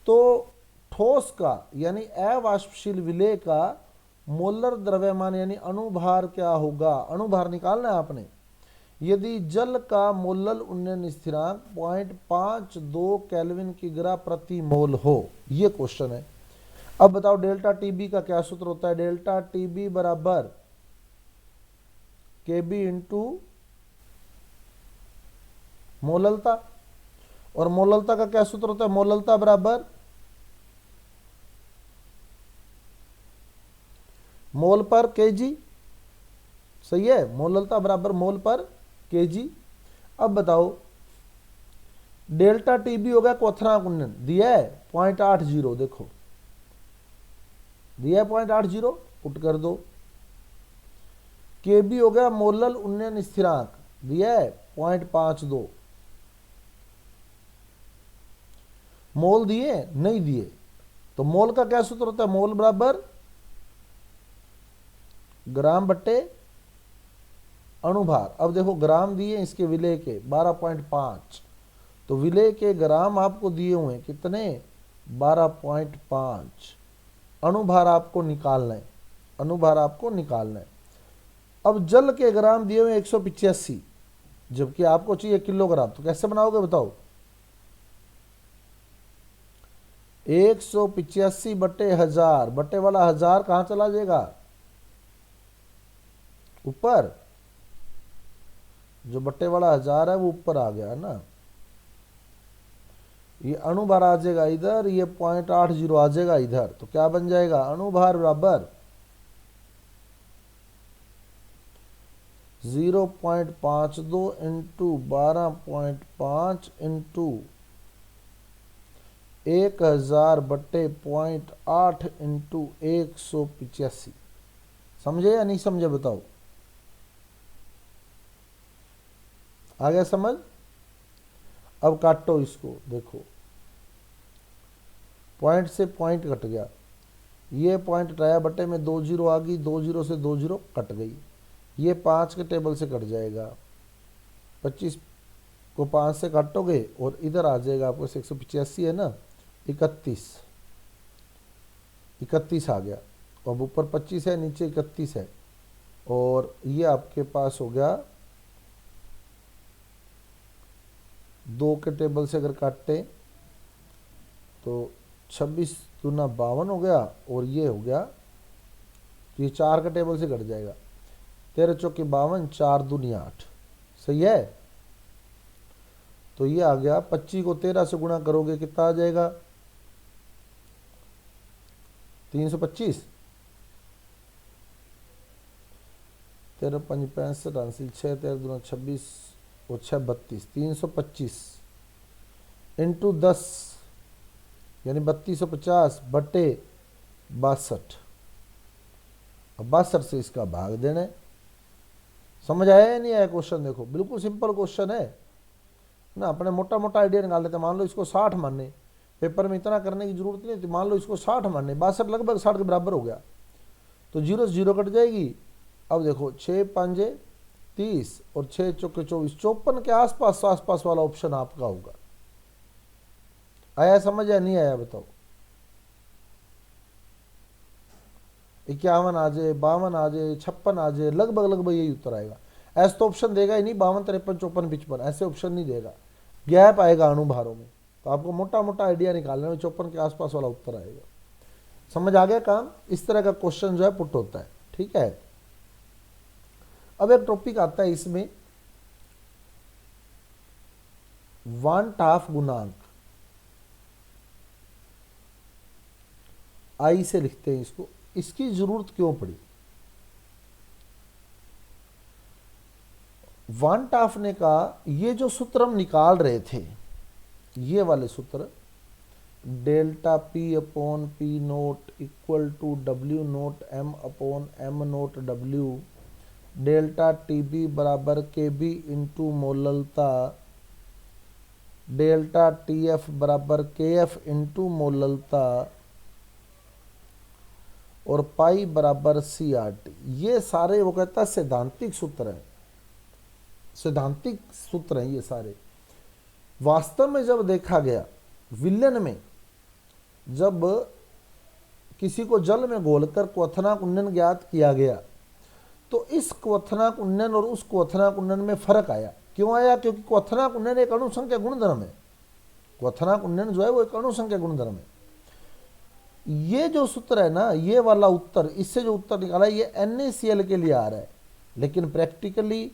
तो ठोस का यानी अवाष्पशील विलेय का मोलर द्रव्यमान यानी अणुभार क्या होगा? अणुभार निकालना है आपने। यदि जल का मोलल उन्नयन स्थिरांक 0.52 केल्विन की ग्रा प्रति मोल हो, ये क्वेश्चन है। अब बताओ डेल्टा टीबी का क्या सूत्र होता है? डेल्टा टीबी बराबर केबी इंटू मोललता, और मोललता का क्या सूत्र होता है? मोललता बराबर मोल पर केजी। सही है, मोललता बराबर मोल पर केजी। अब बताओ डेल्टा टीबी होगा क्वथनांक उन्नयन, दिया है 0.80, देखो दिया है 0.80, पुट कर दो। केबी हो गया मोलल उन्नयन स्थिरांक, दिया है 0.52। मोल दिए नहीं दिए, तो मोल का क्या सूत्र होता है? मोल बराबर ग्राम बट्टे अणुभार। अब देखो ग्राम दिए इसके विलेय के 12.5, तो विलेय के ग्राम आपको दिए हुए कितने? 12.5। अणुभार आपको निकालना है, अणुभार आपको निकालना है। अब जल के ग्राम दिए हुए 185, जबकि आपको चाहिए किलोग्राम, तो कैसे बनाओगे बताओ? 185 बटे 1000, बटे वाला 1000 कहां चला जाएगा? ऊपर। जो बट्टे वाला 1000 है वो ऊपर आ गया ना। ये अणुभार आ जाएगा इधर, ये 0.80 आ जाएगा इधर, तो क्या बन जाएगा? अणुभार बराबर 0.52 इंटू 12.5 इंटू 1000 बट्टे 0.8 इंटू 185। समझे या नहीं समझे बताओ? आ गया समझ? अब काटो इसको, देखो पॉइंट से पॉइंट कट गया, ये पॉइंट हटाया, बटे में 2 जीरो आ गई, 2 जीरो से 2 जीरो कट गई, ये 5 के टेबल से कट जाएगा, 25 को 5 से काटोगे और इधर आ जाएगा आपको 185 है ना, 31 आ गया। अब ऊपर 25 है, नीचे 31 है, और ये आपके पास हो गया 2 के टेबल से अगर काटते तो 26 दूना 52 हो गया, और ये हो गया, तो ये 4 के टेबल से कट जाएगा, 13 चौके 52, 4 दूनी 8। सही है, तो ये आ गया। 25 को 13 से गुणा करोगे कितना आ जाएगा? 325। 13 5 65 हासिल 6, 13 दूना 26 और 6 32, 325 इंटू 10 यानी 3250 बटे 62। अब 62 से इसका भाग देना है। समझ आया या नहीं आया क्वेश्चन? देखो बिल्कुल सिंपल क्वेश्चन है ना। अपने मोटा मोटा आइडिया निकाल लेते हैं। मान लो इसको 60 मानने, पेपर में इतना करने की जरूरत नहीं थी। मान लो इसको 60 मानने, 62 लगभग 60 के बराबर हो गया, तो जीरो से जीरो कट जाएगी। अब देखो 6 5 30 और 6 चौके 24, 54 के आसपास वाला ऑप्शन आपका होगा। आया समझ या नहीं आया बताओ? 51 आ जाए, 52 आ जाए, 56 आ जाए, लगभग लगभग यही उत्तर आएगा। ऐसा तो ऑप्शन देगा ही नहीं 52, 53, 54, 55, ऐसे ऑप्शन नहीं देगा, गैप आएगा अणुभारों में। तो आपको मोटा मोटा आइडिया निकालना है, 54 के आसपास वाला उत्तर आएगा। समझ आ गया काम? इस तरह का क्वेश्चन जो है पुट होता है, ठीक है। अब एक टॉपिक आता है इसमें, वन हाफ गुणांक, आई से लिखते हैं इसको, इसकी जरूरत क्यों पड़ी? वन टाफ ने कहा ये जो सूत्र हम निकाल रहे थे, ये वाले सूत्र, delta P upon P naught equal to W naught M upon M naught W, delta T B बराबर के बी इंटू मोललता, डेल्टा टी एफ बराबर के एफ इंटू मोललता, और पाई बराबर सी आर टी, ये सारे वो कहता है सैद्धांतिक सूत्र हैं, सैद्धांतिक सूत्र हैं ये सारे। वास्तव में जब देखा गया विलयन में, जब किसी को जल में घोलकर क्वथनांक उन्नयन ज्ञात किया गया, तो इस क्वथनांक उन्नयन और उस क्वथनांक उन्नयन में फर्क आया। क्यों आया? क्योंकि क्वथनांक उन्नयन एक अणुसंख्या गुणधर्म है, क्वथनांक उन्नयन जो है वो एक अणुसंख्या गुणधर्म है। ये जो सूत्र है ना, ये वाला उत्तर, इससे जो उत्तर निकाला है ये NaCl के लिए आ रहा है, लेकिन प्रैक्टिकली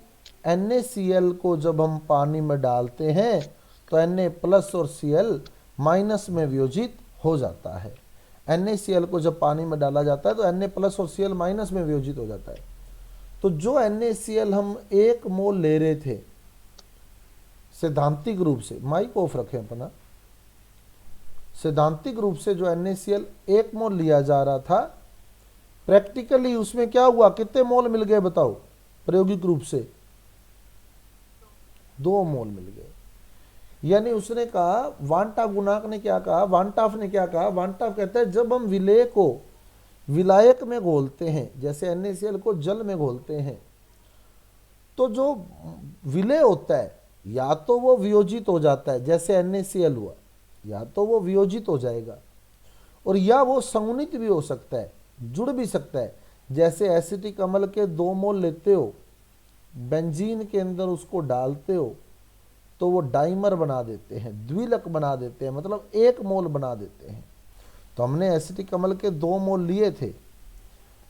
NaCl को जब हम पानी में डालते हैं तो Na प्लस और Cl माइनस में वियोजित हो जाता है। NaCl को जब पानी में डाला जाता है तो Na प्लस और Cl माइनस में वियोजित हो जाता है। तो जो NaCl हम 1 मोल ले रहे थे सैद्धांतिक रूप से, माइक ऑफ रखें अपना, सैद्धांतिक रूप से जो NaCl 1 मोल लिया जा रहा था, प्रैक्टिकली उसमें क्या हुआ, कितने मोल मिल गए बताओ? प्रायोगिक रूप से 2 मोल मिल गए। यानी उसने कहा, वन टाफ गुणांक ने क्या कहा, वन टाफ ने क्या कहा, वन टाफ कहता है जब हम विलेय को विलायक में घोलते हैं, जैसे NaCl को जल में घोलते हैं, तो जो विलेय होता है या तो वो वियोजित हो जाता है, जैसे NaCl हुआ, या तो वो वियोजित हो जाएगा, और या वो संगुणित भी हो सकता है, जुड़ भी सकता है। जैसे एसिटिक अम्ल के 2 मोल लेते हो, बेंजीन के अंदर उसको डालते हो, तो वो डाइमर बना देते हैं, द्विलक बना देते हैं, मतलब 1 मोल बना देते हैं। तो हमने एसिटिक अम्ल के 2 मोल लिए थे,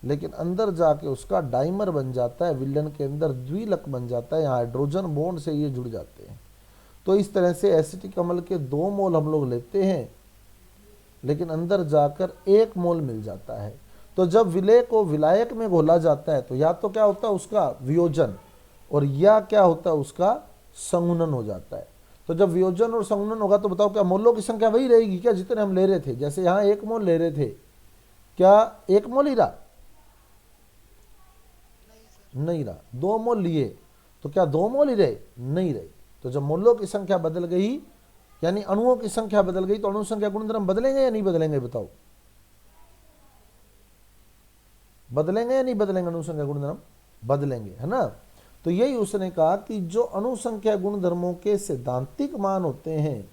लेकिन अंदर जाके उसका डाइमर बन जाता है, विलयन के अंदर द्विलक बन जाता है, यहाँ हाइड्रोजन बॉन्ड से ये जुड़ जाते हैं। तो इस तरह से एसिटिक अम्ल के 2 मोल हम लोग लेते हैं, लेकिन अंदर जाकर 1 मोल मिल जाता है। तो जब विलेय को विलायक में घोला जाता है तो या तो क्या होता है उसका वियोजन, और या क्या होता है उसका संगुणन हो जाता है। तो जब वियोजन और संगुणन होगा तो बताओ क्या मोलों की संख्या वही रहेगी क्या जितने हम ले रहे थे? जैसे यहाँ 1 मोल ले रहे थे, क्या 1 मोल ही रहा? नहीं रहा। 2 मोल लिए तो क्या 2 मोल ही रहे? नहीं रहे। तो जब मोलों की संख्या बदल गई, यानी अणुओं की संख्या बदल गई, तो अणु संख्या गुणधर्म बदलेंगे या नहीं बदलेंगे बताओ? बदलेंगे या नहीं बदलेंगे? अणु संख्या गुणधर्म बदलेंगे, है ना। तो यही उसने कहा कि जो अणु संख्या गुणधर्मों के सैद्धांतिक मान होते हैं,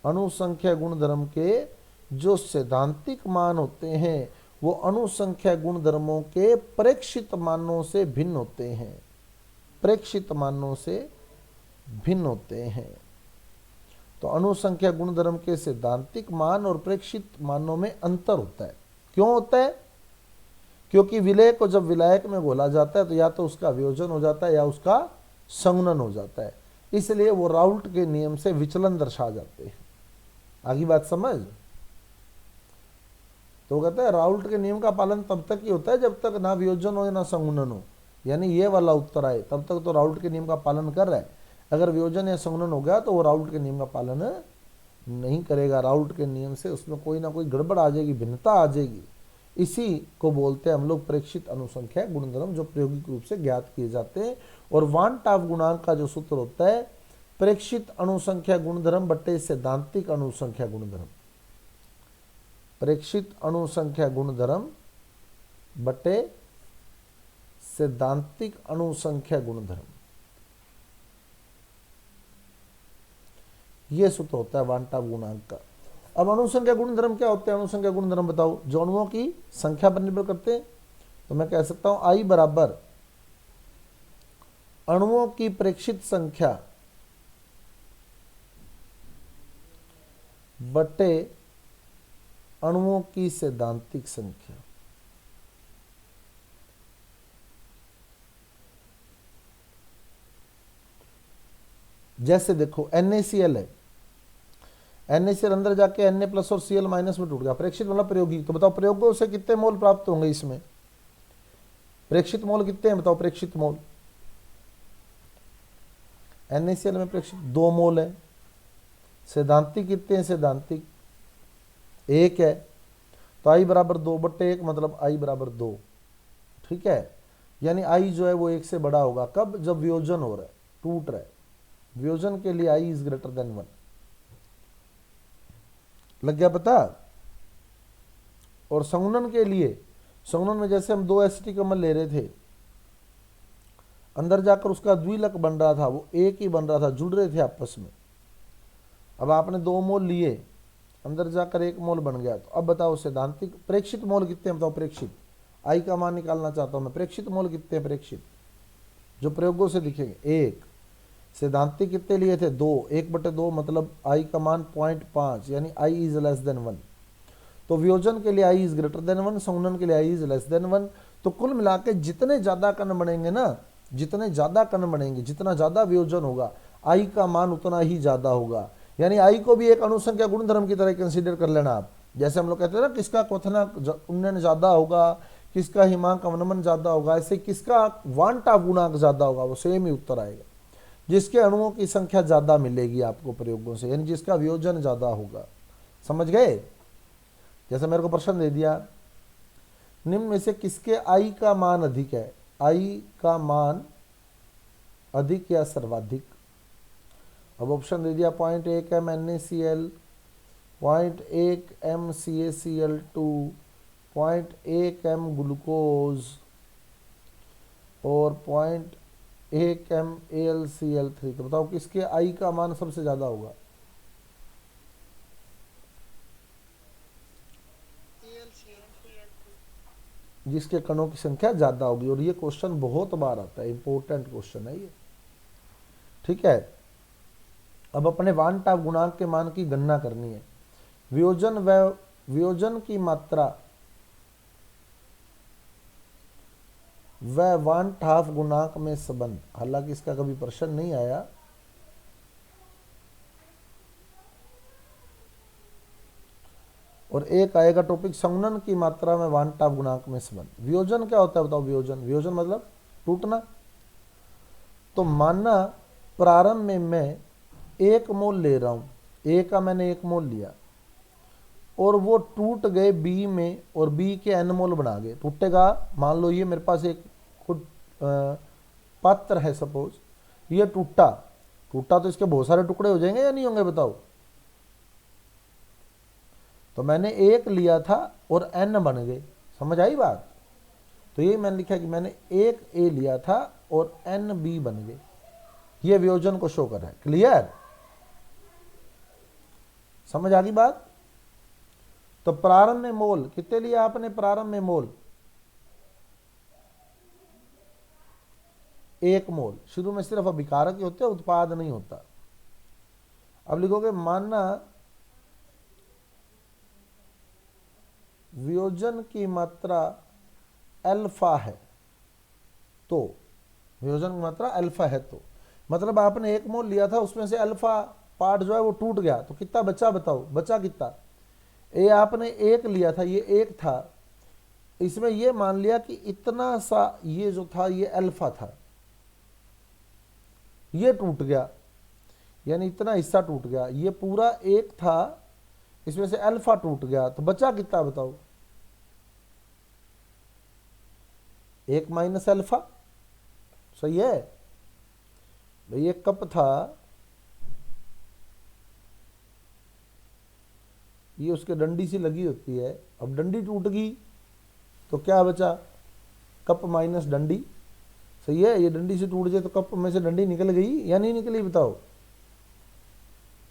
अणु संख्या गुणधर्म के जो सैद्धांतिक मान होते हैं, वो अणु संख्या गुणधर्मों के प्रेक्षित मानों से भिन्न होते हैं, प्रेक्षित मानों से भिन्न होते हैं। तो अणु संख्या गुणधर्म के सैद्धांतिक मान और प्रेक्षित मानों में अंतर होता है। क्यों होता है? क्योंकि विलेय को जब विलायक में घोला जाता है तो या तो उसका वियोजन हो जाता है या उसका संगुणन हो जाता है, इसलिए वो राउल्ट के नियम से विचलन दर्शा जाते हैं। आगे बात समझ? तो कहता है राउल्ट के नियम का पालन तब तक ही होता है जब तक ना वियोजन हो ना संगुणन हो, यानी ये वाला उत्तर आए तब तक तो राउल्ट के नियम का पालन कर रहा है। अगर वियोजन या संगुणन हो गया तो वो राउल्ट के नियम का पालन नहीं करेगा। राउल्ट के नियम से उसमें कोई ना कोई गड़बड़ आ जाएगी, भिन्नता आ जाएगी। इसी को बोलते हैं हम लोग प्रेक्षित अनुसंख्या गुणधर्म, जो प्रायोगिक रूप से ज्ञात किए जाते हैं। और वन टाफ गुणांक का जो सूत्र होता है, प्रेक्षित अनुसंख्या गुणधर्म बट्टे सैद्धांतिक अनुसंख्या गुणधर्म, प्रेक्षित अनुसंख्या गुणधर्म बटे सैद्धांतिक अनुसंख्या गुणधर्म। ये सूत्र होता है वांटा गुणांक का। अब अनुसंख्या गुण धर्म क्या होते हैं? अनुसंख्या गुण धर्म बताओ। जो अणुओं की संख्या पर निर्भर करते हैं, तो मैं कह सकता हूं आई बराबर अणुओं की प्रेक्षित संख्या बटे अणुओं की सैद्धांतिक संख्या। जैसे देखो NaCl है, NaCl अंदर जाके Na प्लस और Cl माइनस में टूट गया, प्रेक्षित मतलब प्रयोगी। तो बताओ प्रयोगों से कितने मोल प्राप्त होंगे? इसमें प्रेक्षित मोल कितने हैं बताओ? प्रेक्षित मोल NaCl में प्रेक्षित 2 मोल है। सैद्धांतिक कितने हैं? सैद्धांतिक 1 है। तो I बराबर 2/1 मतलब I बराबर 2। ठीक है, यानी I जो है वो 1 से बड़ा होगा। कब? जब वियोजन हो रहा है, टूट रहा है। वियोजन के लिए I इज ग्रेटर देन 1। लग गया पता? और संघनन के लिए, संघनन में जैसे हम 2 एसिटिक अम्ल ले रहे थे, अंदर जाकर उसका द्विलक बन रहा था, वो एक ही बन रहा था, जुड़ रहे थे आपस में। अब आपने 2 मोल लिए, अंदर जाकर 1 मोल बन गया। तो अब बताओ सैद्धांतिक प्रेक्षित मोल कितने हैं बताओ? प्रेक्षित आई का मान निकालना चाहता हूं मैं। प्रेक्षित मोल कितने हैं? प्रेक्षित जो प्रयोगों से दिखेंगे 1। सैद्धांतिक कितने लिए थे? 2। 1/2 मतलब आई का मान 0.5, यानी आई इज लेस देन 1। तो वियोजन के लिए आई इज ग्रेटर देन 1, संघनन के लिए आई इज लेस देन 1। तो कुल मिला के जितने ज्यादा कण बनेंगे ना, जितने ज्यादा कण बनेंगे, जितना ज्यादा वियोजन होगा, आई का मान उतना ही ज्यादा होगा। यानी आई को भी एक अनुसंख्या गुणधर्म की तरह कंसीडर कर लेना आप। जैसे हम लोग कहते हैं ना, किसका क्वथनांक उन्नयन ज्यादा होगा, किसका हिमांक अवनमन ज्यादा होगा, ऐसे किसका वांटा गुणांक ज्यादा होगा, वो सेम ही उत्तर आएगा। जिसके अणुओं की संख्या ज्यादा मिलेगी आपको प्रयोगों से, यानी जिसका वियोजन ज्यादा होगा। समझ गए? जैसे मेरे को प्रश्न दे दिया, निम्न में से किसके आई का मान अधिक है? आई का मान अधिक या सर्वाधिक? अब ऑप्शन दे दिया 0.1 m NaCl, 0.1 m CaCl2, 0.1 m glucose और 0.1 m AlCl3। तो बताओ किसके आई का मान सबसे ज्यादा होगा? जिसके कणों की संख्या ज्यादा होगी। और ये क्वेश्चन बहुत बार आता है, इंपॉर्टेंट क्वेश्चन है ये। ठीक है, अब अपने वांटा गुणांक के मान की गणना करनी है। वियोजन की मात्रा व वांटाफ गुणांक में संबंध। हालांकि इसका कभी प्रश्न नहीं आया, और एक आएगा टॉपिक संघनन की मात्रा में वांटाफ गुणांक में संबंध। वियोजन क्या होता है बताओ? वियोजन मतलब टूटना। तो मानना प्रारंभ में मैं 1 मोल ले रहा हूं, ए का मैंने 1 मोल लिया और वो टूट गए बी में, और बी के n मोल बना गए। टूटेगा, मान लो ये मेरे पास एक खुद पात्र है, सपोज ये टूटा तो इसके बहुत सारे टुकड़े हो जाएंगे या नहीं होंगे बताओ? तो मैंने 1 लिया था और n बन गए। समझ आई बात? तो ये मैंने लिखा कि मैंने 1 A लिया था और n B बन गए। ये वियोजन को शो कर रहा है। क्लियर? समझ आ गई बात? तो प्रारंभ में मोल कितने लिया आपने? प्रारंभ में मोल 1 मोल। शुरू में सिर्फ अभिकारक ही होते हैं, उत्पाद नहीं होता। अब लिखोगे मानना वियोजन की मात्रा अल्फा है, तो वियोजन की मात्रा अल्फा है, तो मतलब आपने 1 मोल लिया था, उसमें से अल्फा पार्ट जो है वो टूट गया, तो कितना बचा बताओ? बचा कितना? ये आपने 1 लिया था, ये 1 था, इसमें ये मान लिया कि इतना सा ये जो था ये अल्फा था, ये टूट गया, यानी इतना हिस्सा टूट गया। ये पूरा 1 था, इसमें से अल्फा टूट गया, तो बचा कितना बताओ? 1 माइनस अल्फा। सही है भाई? ये कप था, ये उसके डंडी सी लगी होती है, अब डंडी टूट गई तो क्या बचा? कप माइनस डंडी। सही है? ये डंडी से टूट जाए तो कप में से डंडी निकल गई या नहीं निकली बताओ?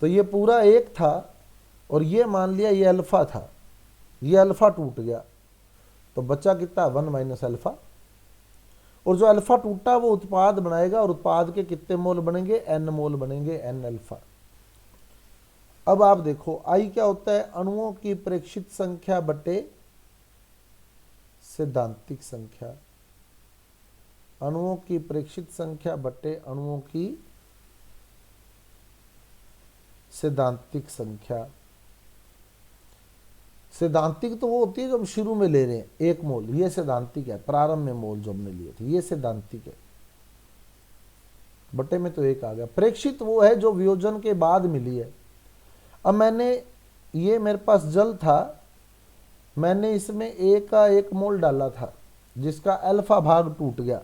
तो ये पूरा एक था और ये मान लिया ये अल्फा था, ये अल्फा टूट गया, तो बचा कितना 1 माइनस अल्फा। और जो अल्फा टूटा वो उत्पाद बनाएगा और उत्पाद के कितने मोल बनेंगे, n मोल बनेंगे, n अल्फा। अब आप देखो आई क्या होता है, अणुओं की प्रेक्षित संख्या बटे सैद्धांतिक संख्या, अणुओं की प्रेक्षित संख्या बटे अणुओं की सैद्धांतिक संख्या। सैद्धांतिक तो वो होती है जो हम शुरू में ले रहे हैं, 1 मोल, ये सैद्धांतिक है। प्रारंभ में मोल जो हमने लिए थे ये सैद्धांतिक है, बटे में तो 1 आ गया। प्रेक्षित वो है जो वियोजन के बाद मिली है। अब मैंने ये मेरे पास जल था, मैंने इसमें A का 1 मोल डाला था जिसका अल्फा भाग टूट गया,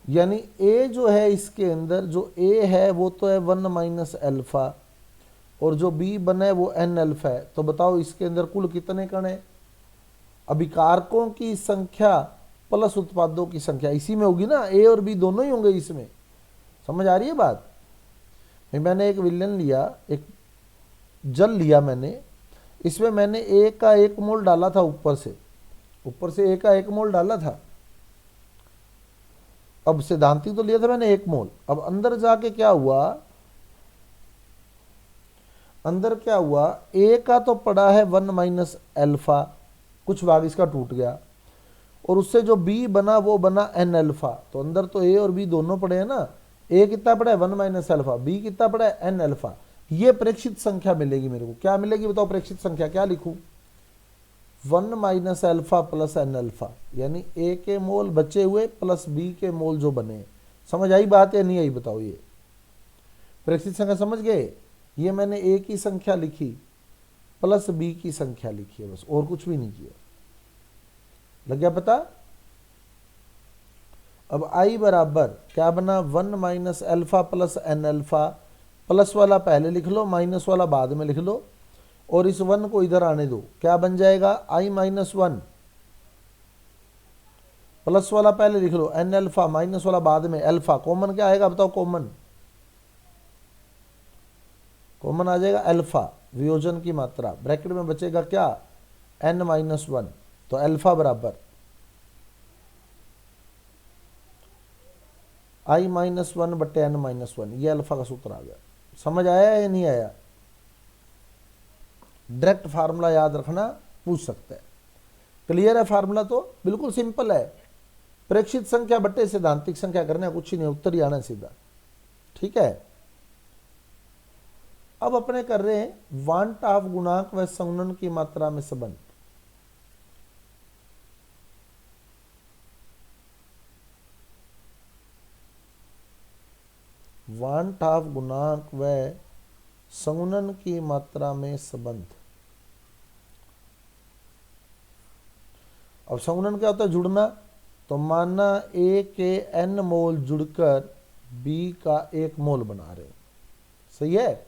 यानी A जो है इसके अंदर जो A है वो तो है 1 माइनस अल्फा और जो B बना है वो n अल्फा है। तो बताओ इसके अंदर कुल कितने कण है? अभिकारकों की संख्या प्लस उत्पादों की संख्या इसी में होगी ना, A और B दोनों ही होंगे इसमें। समझ आ रही है बात? मैंने एक विलयन लिया, एक जल लिया मैंने, इसमें मैंने A का 1 मोल डाला था, ऊपर से A का 1 मोल डाला था। अब सैद्धांतिक तो लिया था मैंने 1 मोल। अब अंदर जाके क्या हुआ, अंदर क्या हुआ, A का तो पड़ा है 1 माइनस अल्फा, कुछ भाग इसका टूट गया, और उससे जो B बना वो बना n अल्फा। तो अंदर तो A और B दोनों पड़े हैं ना। A कितना पड़ा है 1 माइनस अल्फा, B कितना पड़ा है n अल्फा। ये प्रेक्षित संख्या मिलेगी मेरे को। क्या मिलेगी बताओ प्रेक्षित संख्या? क्या लिखूं? 1 minus alpha plus n alpha, यानी A के मोल बचे हुए प्लस B के मोल जो बने। समझ आई बात या नहीं आई बताओ? ये प्रेक्षित संख्या समझ गए? ये मैंने A की संख्या लिखी प्लस B की संख्या लिखी है, बस और कुछ भी नहीं किया। लग गया पता? अब I बराबर क्या बना, 1 minus alpha plus n alpha. Plus वाला पहले लिख लो, माइनस वाला बाद में लिख लो, और इस 1 को इधर आने दो। क्या बन जाएगा, I माइनस 1। प्लस वाला पहले लिख लो n अल्फा, माइनस वाला बाद में अल्फा। कॉमन क्या आएगा बताओ? कॉमन आ जाएगा अल्फा, वियोजन की मात्रा। ब्रैकेट में बचेगा क्या, n माइनस 1। तो अल्फा बराबर I माइनस 1 बटे n माइनस 1, ये अल्फा का सूत्र आ गया। समझ आया या नहीं आया? डायरेक्ट फार्मूला याद रखना, पूछ सकते हैं। क्लियर है फार्मूला? तो बिल्कुल सिंपल है, प्रेक्षित संख्या बटे सैद्धांतिक संख्या करना, कुछ ही नहीं, उत्तर ही आना सीधा। ठीक है। अब अपने कर रहे हैं वांट ऑफ गुणांक व संघनन की मात्रा में संबंध। वांट ऑफ गुणांक व संघनन की मात्रा में संबंध। अब संघनन क्या होता है, जुड़ना। तो माना A के n मोल जुड़कर B का 1 मोल बना रहे हैं, सही है।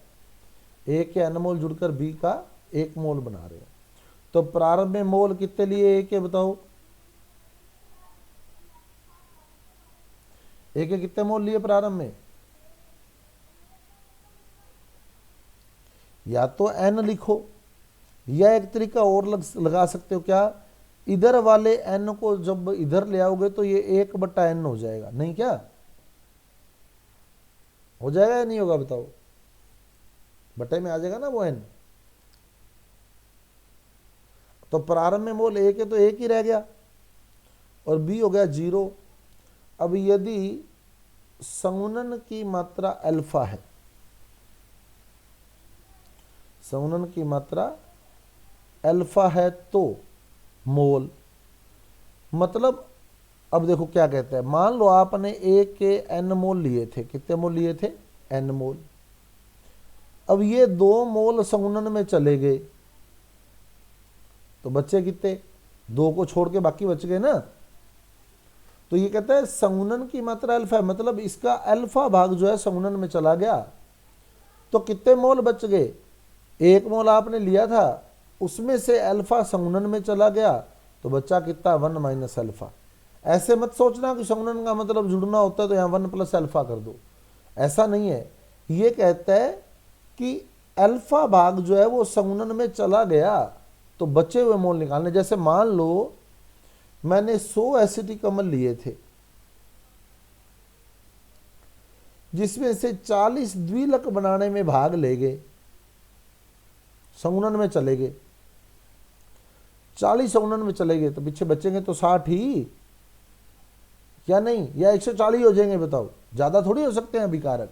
A के n मोल जुड़कर B का 1 मोल बना रहे हैं। तो प्रारंभ में मोल कितने लिए A के बताओ? A के कितने मोल लिए प्रारंभ में? या तो n लिखो, या एक तरीका और लगा सकते हो, क्या, इधर वाले n को जब इधर ले आओगे तो ये 1 बटा n हो जाएगा, नहीं क्या हो जाएगा या नहीं होगा बताओ? बटे में आ जाएगा ना वो n। तो प्रारंभ में मोल A के तो 1 ही रह गया और B हो गया 0। अब यदि संघनन की मात्रा अल्फा है, संघनन की मात्रा अल्फा है तो मोल, मतलब अब देखो क्या कहते हैं, मान लो आपने A के n मोल लिए थे। कितने मोल लिए थे? n मोल। अब ये 2 मोल संघनन में चले गए तो बच्चे कितने? 2 को छोड़ के बाकी बच गए ना। तो ये कहता है संघनन की मात्रा अल्फा है, मतलब इसका अल्फा भाग जो है संघनन में चला गया। तो कितने मोल बच गए? 1 मोल आपने लिया था, उसमें से अल्फा संघनन में चला गया, तो बच्चा कितना? 1 माइनस अल्फा। ऐसे मत सोचना कि संघनन का मतलब जुड़ना होता है तो यहाँ 1 प्लस अल्फा कर दो, ऐसा नहीं है। ये कहता है कि अल्फा भाग जो है वो संगुणन में चला गया तो बचे हुए मोल निकालने। जैसे मान लो मैंने 100 एसिटिक अम्ल लिए थे जिसमें से 40 द्विलक बनाने में भाग ले गए, संगुणन में चले गए, 40 संगुणन में चले गए, तो पीछे बचेंगे तो 60 ही, या नहीं, या 140 हो जाएंगे? बताओ, ज्यादा थोड़ी हो सकते हैं विकारक।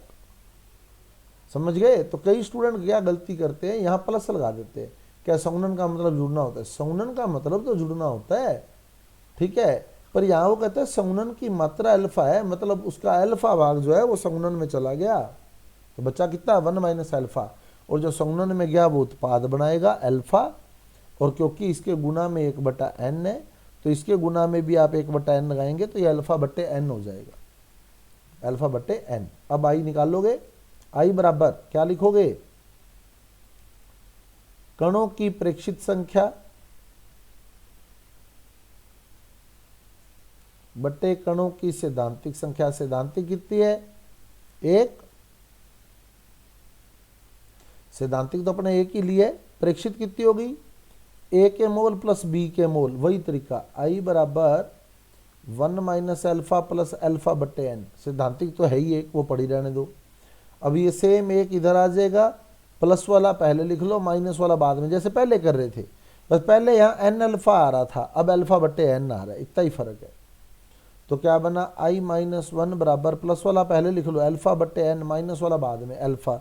समझ गए? तो कई स्टूडेंट क्या गलती करते हैं, यहां प्लस लगा देते हैं। क्या संगुणन का मतलब जुड़ना होता है? संगुणन का मतलब तो जुड़ना होता है, ठीक है, पर यहां वो कहते हैं संगुणन की मात्रा अल्फा है, मतलब उसका अल्फा भाग जो है वो संगुणन में चला गया, तो बच्चा कितना, 1 माइनस अल्फा, और जो संगुणन में गया वो उत्पाद बनाएगा अल्फा, और क्योंकि इसके गुना में 1/n है तो इसके गुना में भी आप 1/n लगाएंगे तो ये अल्फा बट्टे n हो जाएगा, अल्फा बट्टे n। अब आई निकालोगे, आई बराबर क्या लिखोगे, कणों की प्रेक्षित संख्या बट्टे कणों की सैद्धांतिक संख्या। सैद्धांतिक कितनी है, 1, सैद्धांतिक तो अपने एक ही लिए, प्रेक्षित कितनी होगी, ए के मोल प्लस बी के मोल, वही तरीका, आई बराबर 1 माइनस अल्फा प्लस अल्फा बट्टे एन। सैद्धांतिक तो है ही एक, वो पड़ी रहने दो। अब ये सेम एक इधर आ जाएगा, प्लस वाला पहले लिख लो, माइनस वाला बाद में, जैसे पहले कर रहे थे, बस पहले यहाँ एन अल्फा आ रहा था, अब अल्फा बट्टे एन आ रहा है, इतना ही फर्क है। तो क्या बना, आई माइनस 1 बराबर, प्लस वाला पहले लिख लो अल्फा बट्टे एन, माइनस वाला बाद में अल्फा।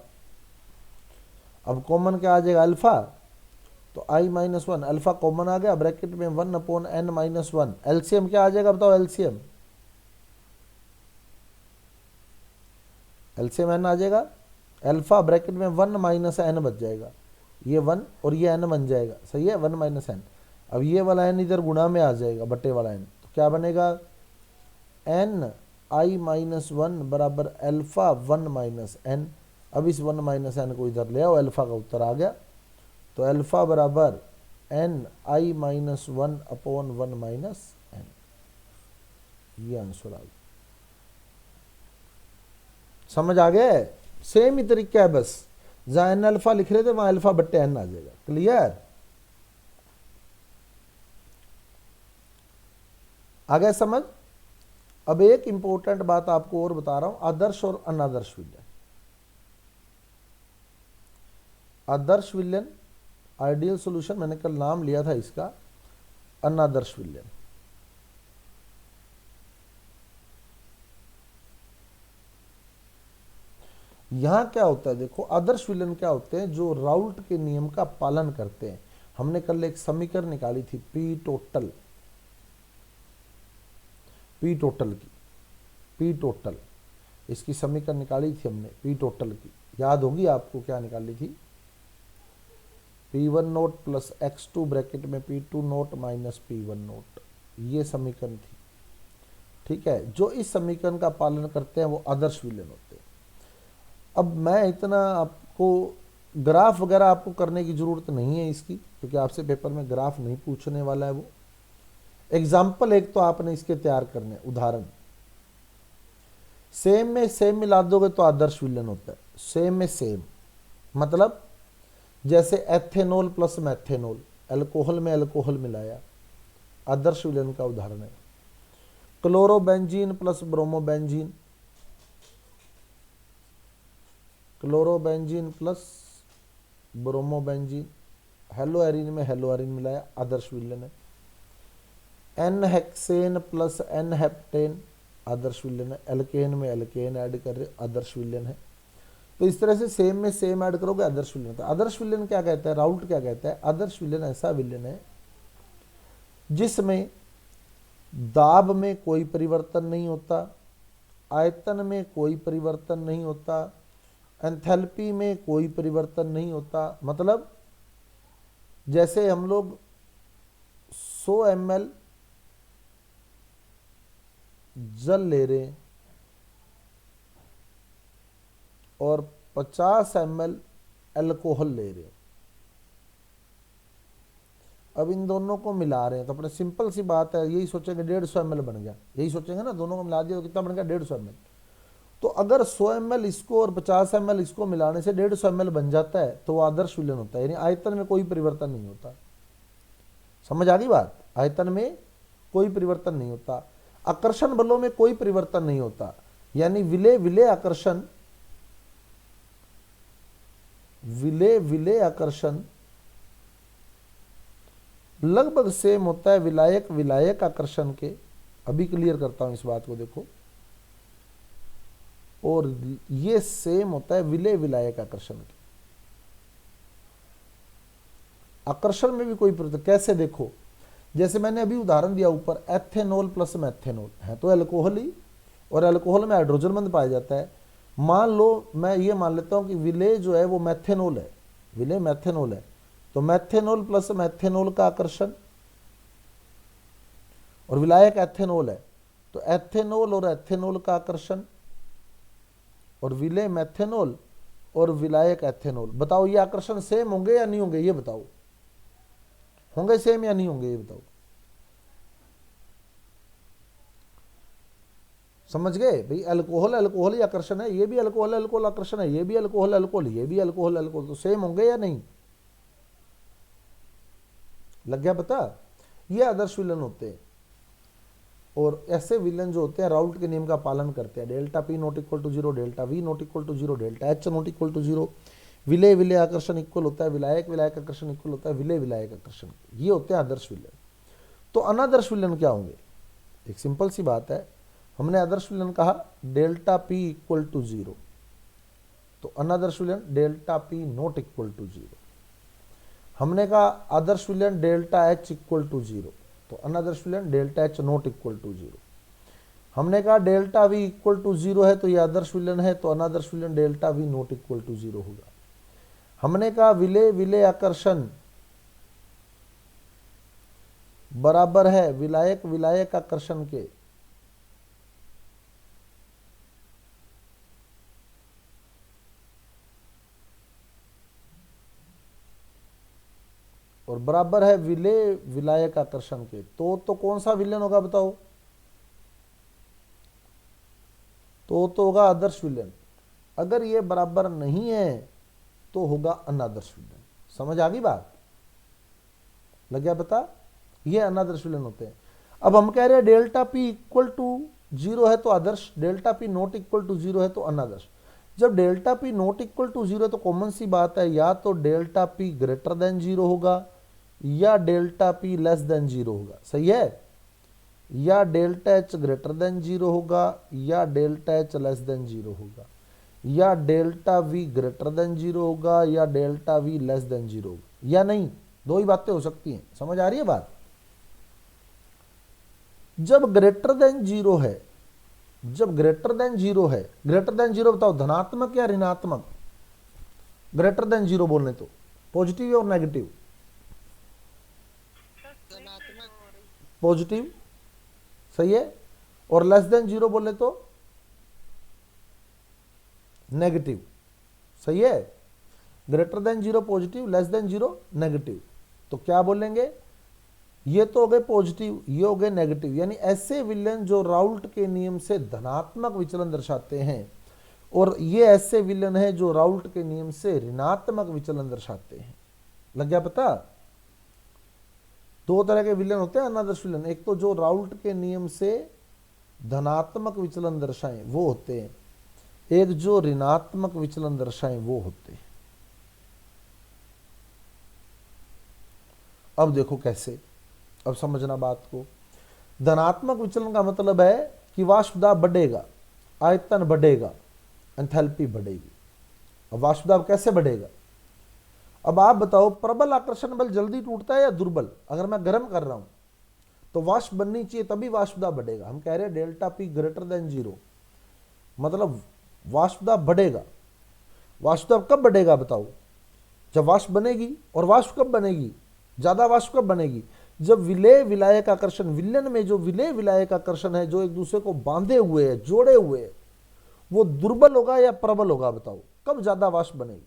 अब कॉमन क्या आ जाएगा, अल्फा, तो आई माइनस 1, अल्फा कॉमन आ गया, ब्रैकेट में 1/n माइनस 1, एलसीएम क्या आ जाएगा बताओ, एलसीएम, एलसीएम एन आ जाएगा, अल्फा ब्रैकेट में 1 माइनस एन बच जाएगा, ये 1 और ये n बन जाएगा, सही है, 1 माइनस एन। अब ये वाला n इधर गुणा में आ जाएगा, बट्टे वाला n, तो क्या बनेगा, n आई माइनस 1 बराबर अल्फा 1 माइनस एन। अब इस 1 माइनस एन को इधर ले आओ, अल्फा का उत्तर आ गया, तो अल्फा बराबर एन आई माइनस 1/1 माइनस एन, ये आंसर आ गया। समझ आ गए? सेम ही तरीका है, बस जहां एन अल्फा लिख रहे थे वहां अल्फा बट्टे एन आ जाएगा। क्लियर? आ गया समझ? अब एक इंपॉर्टेंट बात आपको और बता रहा हूं, आदर्श और अनादर्श विलयन। आदर्श विलयन, आइडियल सॉल्यूशन, मैंने कल नाम लिया था इसका, अनादर्श विलयन। यहां क्या होता है देखो, आदर्श विलयन क्या होते हैं, जो राउल्ट के नियम का पालन करते हैं। हमने कल एक समीकरण निकाली थी, पी टोटल, पी टोटल की, पी टोटल, इसकी समीकरण निकाली थी हमने पी टोटल की, याद होगी आपको, क्या निकाली थी, P1 note plus x2 bracket में P2 note minus P1 note, ये समीकरण थी, ठीक है। जो इस समीकरण का पालन करते हैं वो आदर्श विलयन होते हैं। अब मैं इतना आपको ग्राफ वगैरह आपको करने की जरूरत नहीं है इसकी, क्योंकि आपसे पेपर में ग्राफ नहीं पूछने वाला है। वो एग्जाम्पल एक तो आपने इसके तैयार करने, उदाहरण, सेम में सेम मिला दोगे तो आदर्श विलयन होता है। सेम में सेम मतलब जैसे एथेनॉल प्लस मैथेनॉल, अल्कोहल में अल्कोहल मिलाया, आदर्श विलयन का उदाहरण है। Chlorobenzene plus bromobenzene, chlorobenzene plus bromobenzene, haloarene में हेलोएरिन मिलाया, आदर्श विलयन है। N hexane plus n heptane, आदर्श विलयन है। एल्केन में एल्केन ऐड कर रहे, आदर्श विलयन है। तो इस तरह से सेम में सेम ऐड करोगे, आदर्श विलयन होता है। आदर्श विलयन क्या कहता है, राउल्ट क्या कहता है, आदर्श विलयन ऐसा विलयन है जिसमें दाब में कोई परिवर्तन नहीं होता, आयतन में कोई परिवर्तन नहीं होता, एंथैल्पी में कोई परिवर्तन नहीं होता। मतलब जैसे हम लोग 100 ml जल ले रहे हैं और 50 ml अल्कोहल ले रहे हैं, अब इन दोनों को मिला रहे हैं, तो अपने सिंपल सी बात है, यही सोचेंगे 150 ml बन गया, यही सोचेंगे ना, दोनों को मिला दिया तो कितना बन गया, 150 ml। तो अगर 100 ml इसको और 50 ml इसको मिलाने से 150 ml बन जाता है तो वो आदर्श विलयन होता है, यानी आयतन में कोई परिवर्तन नहीं होता। समझ आ गई बात? आयतन में कोई परिवर्तन नहीं होता, आकर्षण बलों में कोई परिवर्तन नहीं होता, यानी विलय विलय आकर्षण, विलय विलय आकर्षण लगभग सेम होता है विलायक विलायक आकर्षण के। अभी क्लियर करता हूं इस बात को, देखो, और ये सेम होता है विलय विलायक आकर्षण के। आकर्षण में भी कोई परिवर्तन कैसे, देखो, जैसे मैंने अभी उदाहरण दिया ऊपर, एथेनॉल प्लस मेथेनॉल है तो अल्कोहल ही, और अल्कोहल में हाइड्रोजन बंद पाया जाता है। मान लो मैं ये मान लेता हूं कि विलय जो है वो मेथेनॉल है, विलय मेथेनॉल है, तो मेथेनॉल प्लस मेथेनॉल का आकर्षण, और विलायक एथेनॉल है तो एथेनॉल और एथेनॉल का आकर्षण, और विलय मेथेनॉल और विलायक एथेनॉल। बताओ ये आकर्षण सेम होंगे या नहीं होंगे, ये बताओ, होंगे सेम या नहीं होंगे, ये बताओ। समझ गए भाई? अल्कोहल अल्कोहल ही आकर्षण है, ये भी अल्कोहल अल्कोहल आकर्षण है, ये भी अल्कोहल अल्कोहल, ये भी अल्कोहल अल्कोहल, तो सेम होंगे या नहीं? लग गया पता? ये आदर्श विलयन होते हैं। और ऐसे विलयन जो होते हैं राउल्ट के नियम का पालन करते हैं, delta P not equal to zero, delta V not equal to zero, delta H not equal to zero, विलय विलय आकर्षण इक्वल होता है विलायक विलायक आकर्षण इक्वल होता है विलय विलायक आकर्षण। ये होते हैं आदर्श विलयन। तो अनादर्श विलयन क्या होंगे? एक सिंपल सी बात है, हमने आदर्श विलयन कहा delta P equal to zero, तो अनादर्श विलयन delta P not equal to zero. हमने कहा आदर्श विलयन delta H equal to zero, तो अनादर्श विलयन delta H not equal to zero. हमने कहा delta V equal to zero है तो ये आदर्श विलयन है, तो अनादर्श विलयन delta V not equal to zero होगा। हमने कहा विलय विलय आकर्षण बराबर है विलायक विलायक आकर्षण के, और बराबर है विलय विलायक आकर्षण के। तो कौन सा विलयन होगा बताओ? तो होगा आदर्श विलयन। अगर ये बराबर नहीं है तो होगा अनादर्श विलयन। समझ आ गई बात? लग गया पता? ये अनादर्श विलयन होते हैं। अब हम कह रहे हैं delta P equal to zero है तो आदर्श, delta P not equal to zero है तो अनादर्श। जब delta P not equal to zero है तो कॉमन सी बात है, या तो delta P greater than zero होगा या delta P less than zero होगा। सही है? या delta H greater than zero होगा या delta H less than zero होगा, या delta V greater than zero होगा या delta we less than zero होगा, या नहीं, दो ही बातें हो सकती हैं। समझ आ रही है बात? जब ग्रेटर देन जीरो है, जब ग्रेटर देन जीरो है, ग्रेटर देन जीरो बताओ धनात्मक या ऋणात्मक? ग्रेटर देन जीरो बोलने तो पॉजिटिव और नेगेटिव? पॉजिटिव, सही है। और लेस देन जीरो बोले तो नेगेटिव, सही है। Greater than zero positive, less than zero negative. तो क्या बोलेंगे? ये तो हो गए पॉजिटिव, ये हो गए नेगेटिव। यानी ऐसे विलयन जो राउल्ट के नियम से धनात्मक विचलन दर्शाते हैं, और ये ऐसे विलयन है जो राउल्ट के नियम से ऋणात्मक विचलन दर्शाते हैं। लग गया पता? दो तरह के विलयन होते हैं अनादर्श विलयन। एक तो जो राउल्ट के नियम से धनात्मक विचलन दर्शाएं वो होते हैं, एक जो ऋणात्मक विचलन दर्शाएं वो होते हैं। अब देखो कैसे, अब समझना बात को। धनात्मक विचलन का मतलब है कि वाष्प दाब बढ़ेगा, आयतन बढ़ेगा, एंथैल्पी बढ़ेगी। अब वाष्प दाब कैसे बढ़ेगा? अब आप बताओ, प्रबल आकर्षण बल जल्दी टूटता है या दुर्बल? अगर मैं गर्म कर रहा हूं तो वाष्प बननी चाहिए तभी वाष्प दाब बढ़ेगा। हम कह रहे हैं delta P greater than zero, मतलब वाष्प दाब बढ़ेगा। वाष्प दाब कब बढ़ेगा बताओ? जब वाष्प बनेगी। और वाष्प कब बनेगी? ज्यादा वाष्प कब बनेगी? जब विलय विलायक आकर्षण, विलयन में जो विलय विलायक आकर्षण है, जो एक दूसरे को बांधे हुए है, जोड़े हुए है, वो दुर्बल होगा या प्रबल होगा बताओ? कब ज्यादा वाष्प बनेगी?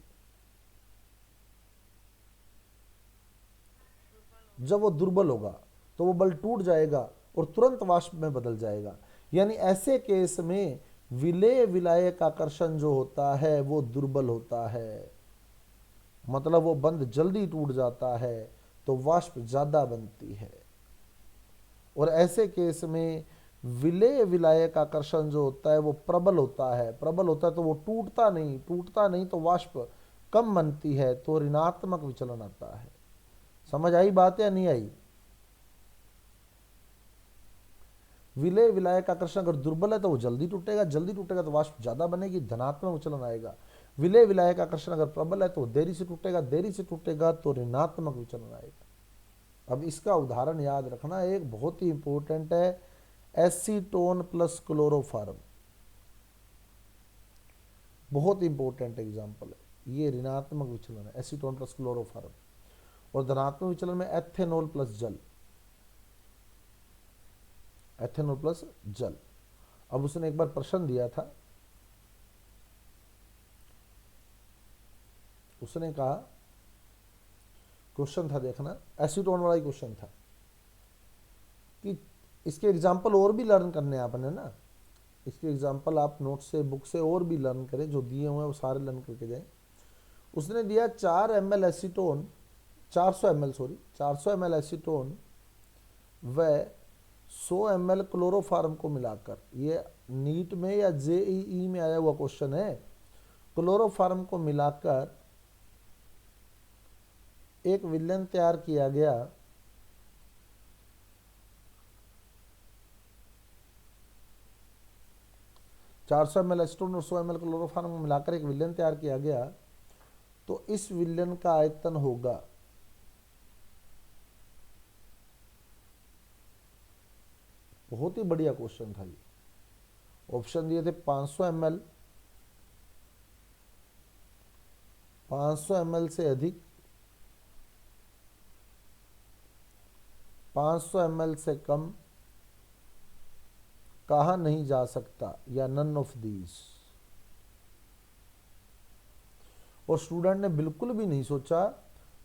जब वो दुर्बल होगा तो वो बल टूट जाएगा और तुरंत वाष्प में बदल जाएगा। यानी ऐसे केस में विलेय विलायक आकर्षण जो होता है वो दुर्बल होता है, मतलब वो बंध जल्दी टूट जाता है, तो वाष्प ज्यादा बनती है। और ऐसे केस में विलेय विलायक आकर्षण जो होता है वो प्रबल होता है, प्रबल होता है तो वो टूटता नहीं तो वाष्प कम बनती है, तो ऋणात्मक विचलन आता है। समझ आई बात या नहीं आई? विलेय विलायक आकर्षण अगर दुर्बल है तो वो जल्दी टूटेगा तो वाष्प ज्यादा बनेगी, धनात्मक विचलन आएगा। विलेय विलायक आकर्षण अगर प्रबल है तो वो देरी से टूटेगा तो ऋणात्मक विचलन आएगा। अब इसका उदाहरण याद रखना, एक बहुत ही इंपॉर्टेंट है, एसीटोन प्लस क्लोरोफॉर्म, बहुत इंपॉर्टेंट एग्जांपल है। ये ऋणात्मक विचलन है, एसीटोन प्लस क्लोरोफॉर्म। और धनात्मक विचलन में एथेनॉल प्लस जल, एथेनॉल प्लस जल। अब उसने एक बार प्रश्न दिया था, उसने कहा, क्वेश्चन था देखना, एसीटोन वाला ही क्वेश्चन था कि इसके एग्जाम्पल और भी लर्न करने आपने ना, इसके एग्जाम्पल आप नोट से बुक से और भी लर्न करें, जो दिए हुए हैं वो सारे लर्न करके जाएं। उसने दिया 4 ml एसीटोन, 400 ml एसीटोन व 100 ml क्लोरोफॉर्म को मिलाकर, ये नीट में या जेईई में आया हुआ क्वेश्चन है, क्लोरोफॉर्म को मिलाकर एक विलयन तैयार किया गया। चार सौ ml एसीटोन और 100 ml क्लोरोफॉर्म को मिलाकर एक विलयन तैयार किया गया, तो इस विलयन का आयतन होगा, बहुत ही बढ़िया क्वेश्चन था ये। ऑप्शन दिए थे 500 ml, 500 ml से अधिक, 500 ml से कम, कहा नहीं जा सकता, या नन ऑफ दीज। और स्टूडेंट ने बिल्कुल भी नहीं सोचा,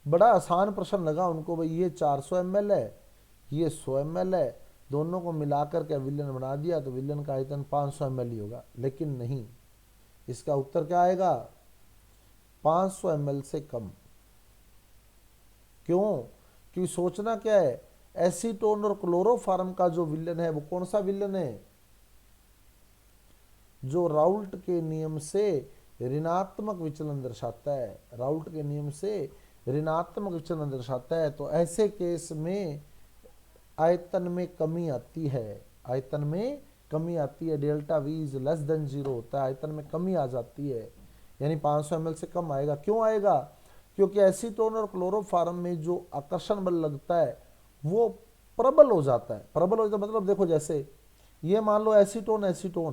बड़ा आसान प्रश्न लगा उनको, भाई ये 400 ml है, ये 100 ml है, दोनों को मिलाकर के विलयन बना दिया तो विलयन का आयतन 500 ml ही होगा। लेकिन नहीं, इसका उत्तर क्या आएगा? 500 ml से कम। क्यों? क्योंकि सोचना क्या है, एसीटोन और क्लोरोफॉर्म का जो विलयन है वो कौन सा विलयन है? जो राउल्ट के नियम से ऋणात्मक विचलन दर्शाता है, राउल्ट के नियम से ऋणात्मक विचलन दर्शाता है। तो ऐसे केस में आयतन में कमी आती है, आयतन में कमी आती है, delta we is less than 0 होता है, आयतन में कमी आ जाती है, यानी 500 ml से कम आएगा। क्यों आएगा? क्योंकि एसीटोन और क्लोरोफॉर्म में जो आकर्षण बल लगता है वो प्रबल हो जाता है। प्रबल हो जाता मतलब देखो, जैसे ये मान लो एसीटोन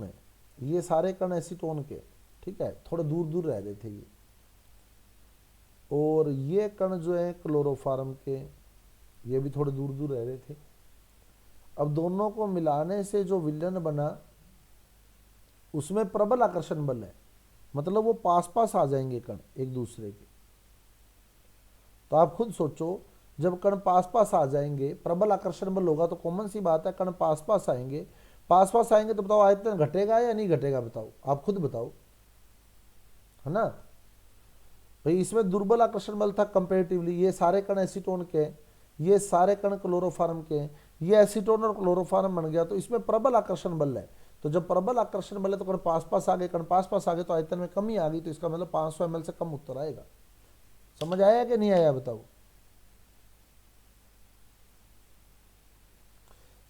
है, ये सारे कण एसीटोन के, ठीक है, थोड़े दूर दूर रह रहे थे ये, और ये कण जो है क्लोरोफॉर्म के, ये भी थोड़े दूर दूर रह रहे थे। अब दोनों को मिलाने से जो विलयन बना उसमें प्रबल आकर्षण बल है, मतलब वो पास पास आ जाएंगे कण एक दूसरे के। तो आप खुद सोचो, जब कण पास पास आ जाएंगे, प्रबल आकर्षण बल होगा, तो कॉमन सी बात है कण पास पास आएंगे, तो बताओ आयतन घटेगा या नहीं घटेगा? बताओ, आप खुद बताओ, है ना भाई। इसमें दुर्बल आकर्षण बल था कंपेरेटिवली, ये सारे कण एसीटोन के, ये सारे कण क्लोरोफॉर्म के, ये एसीटोन और क्लोरोफॉर्म बन गया, तो इसमें प्रबल आकर्षण बल है। तो जब प्रबल आकर्षण बल है तो कण पास पास आ गए, तो आयतन में कमी आ गई, तो इसका मतलब 500 ml से कम उत्तर आएगा। समझ आया कि नहीं आया? बताओ,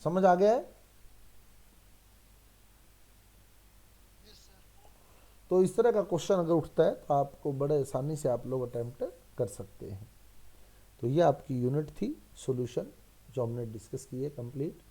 समझ आ गया है? Yes sir. तो इस तरह का क्वेश्चन अगर उठता है तो आपको बड़े आसानी से आप लोग अटेम्प्ट कर सकते हैं। तो ये आपकी यूनिट थी सॉल्यूशन, जो हमने डिस्कस की है कंप्लीट।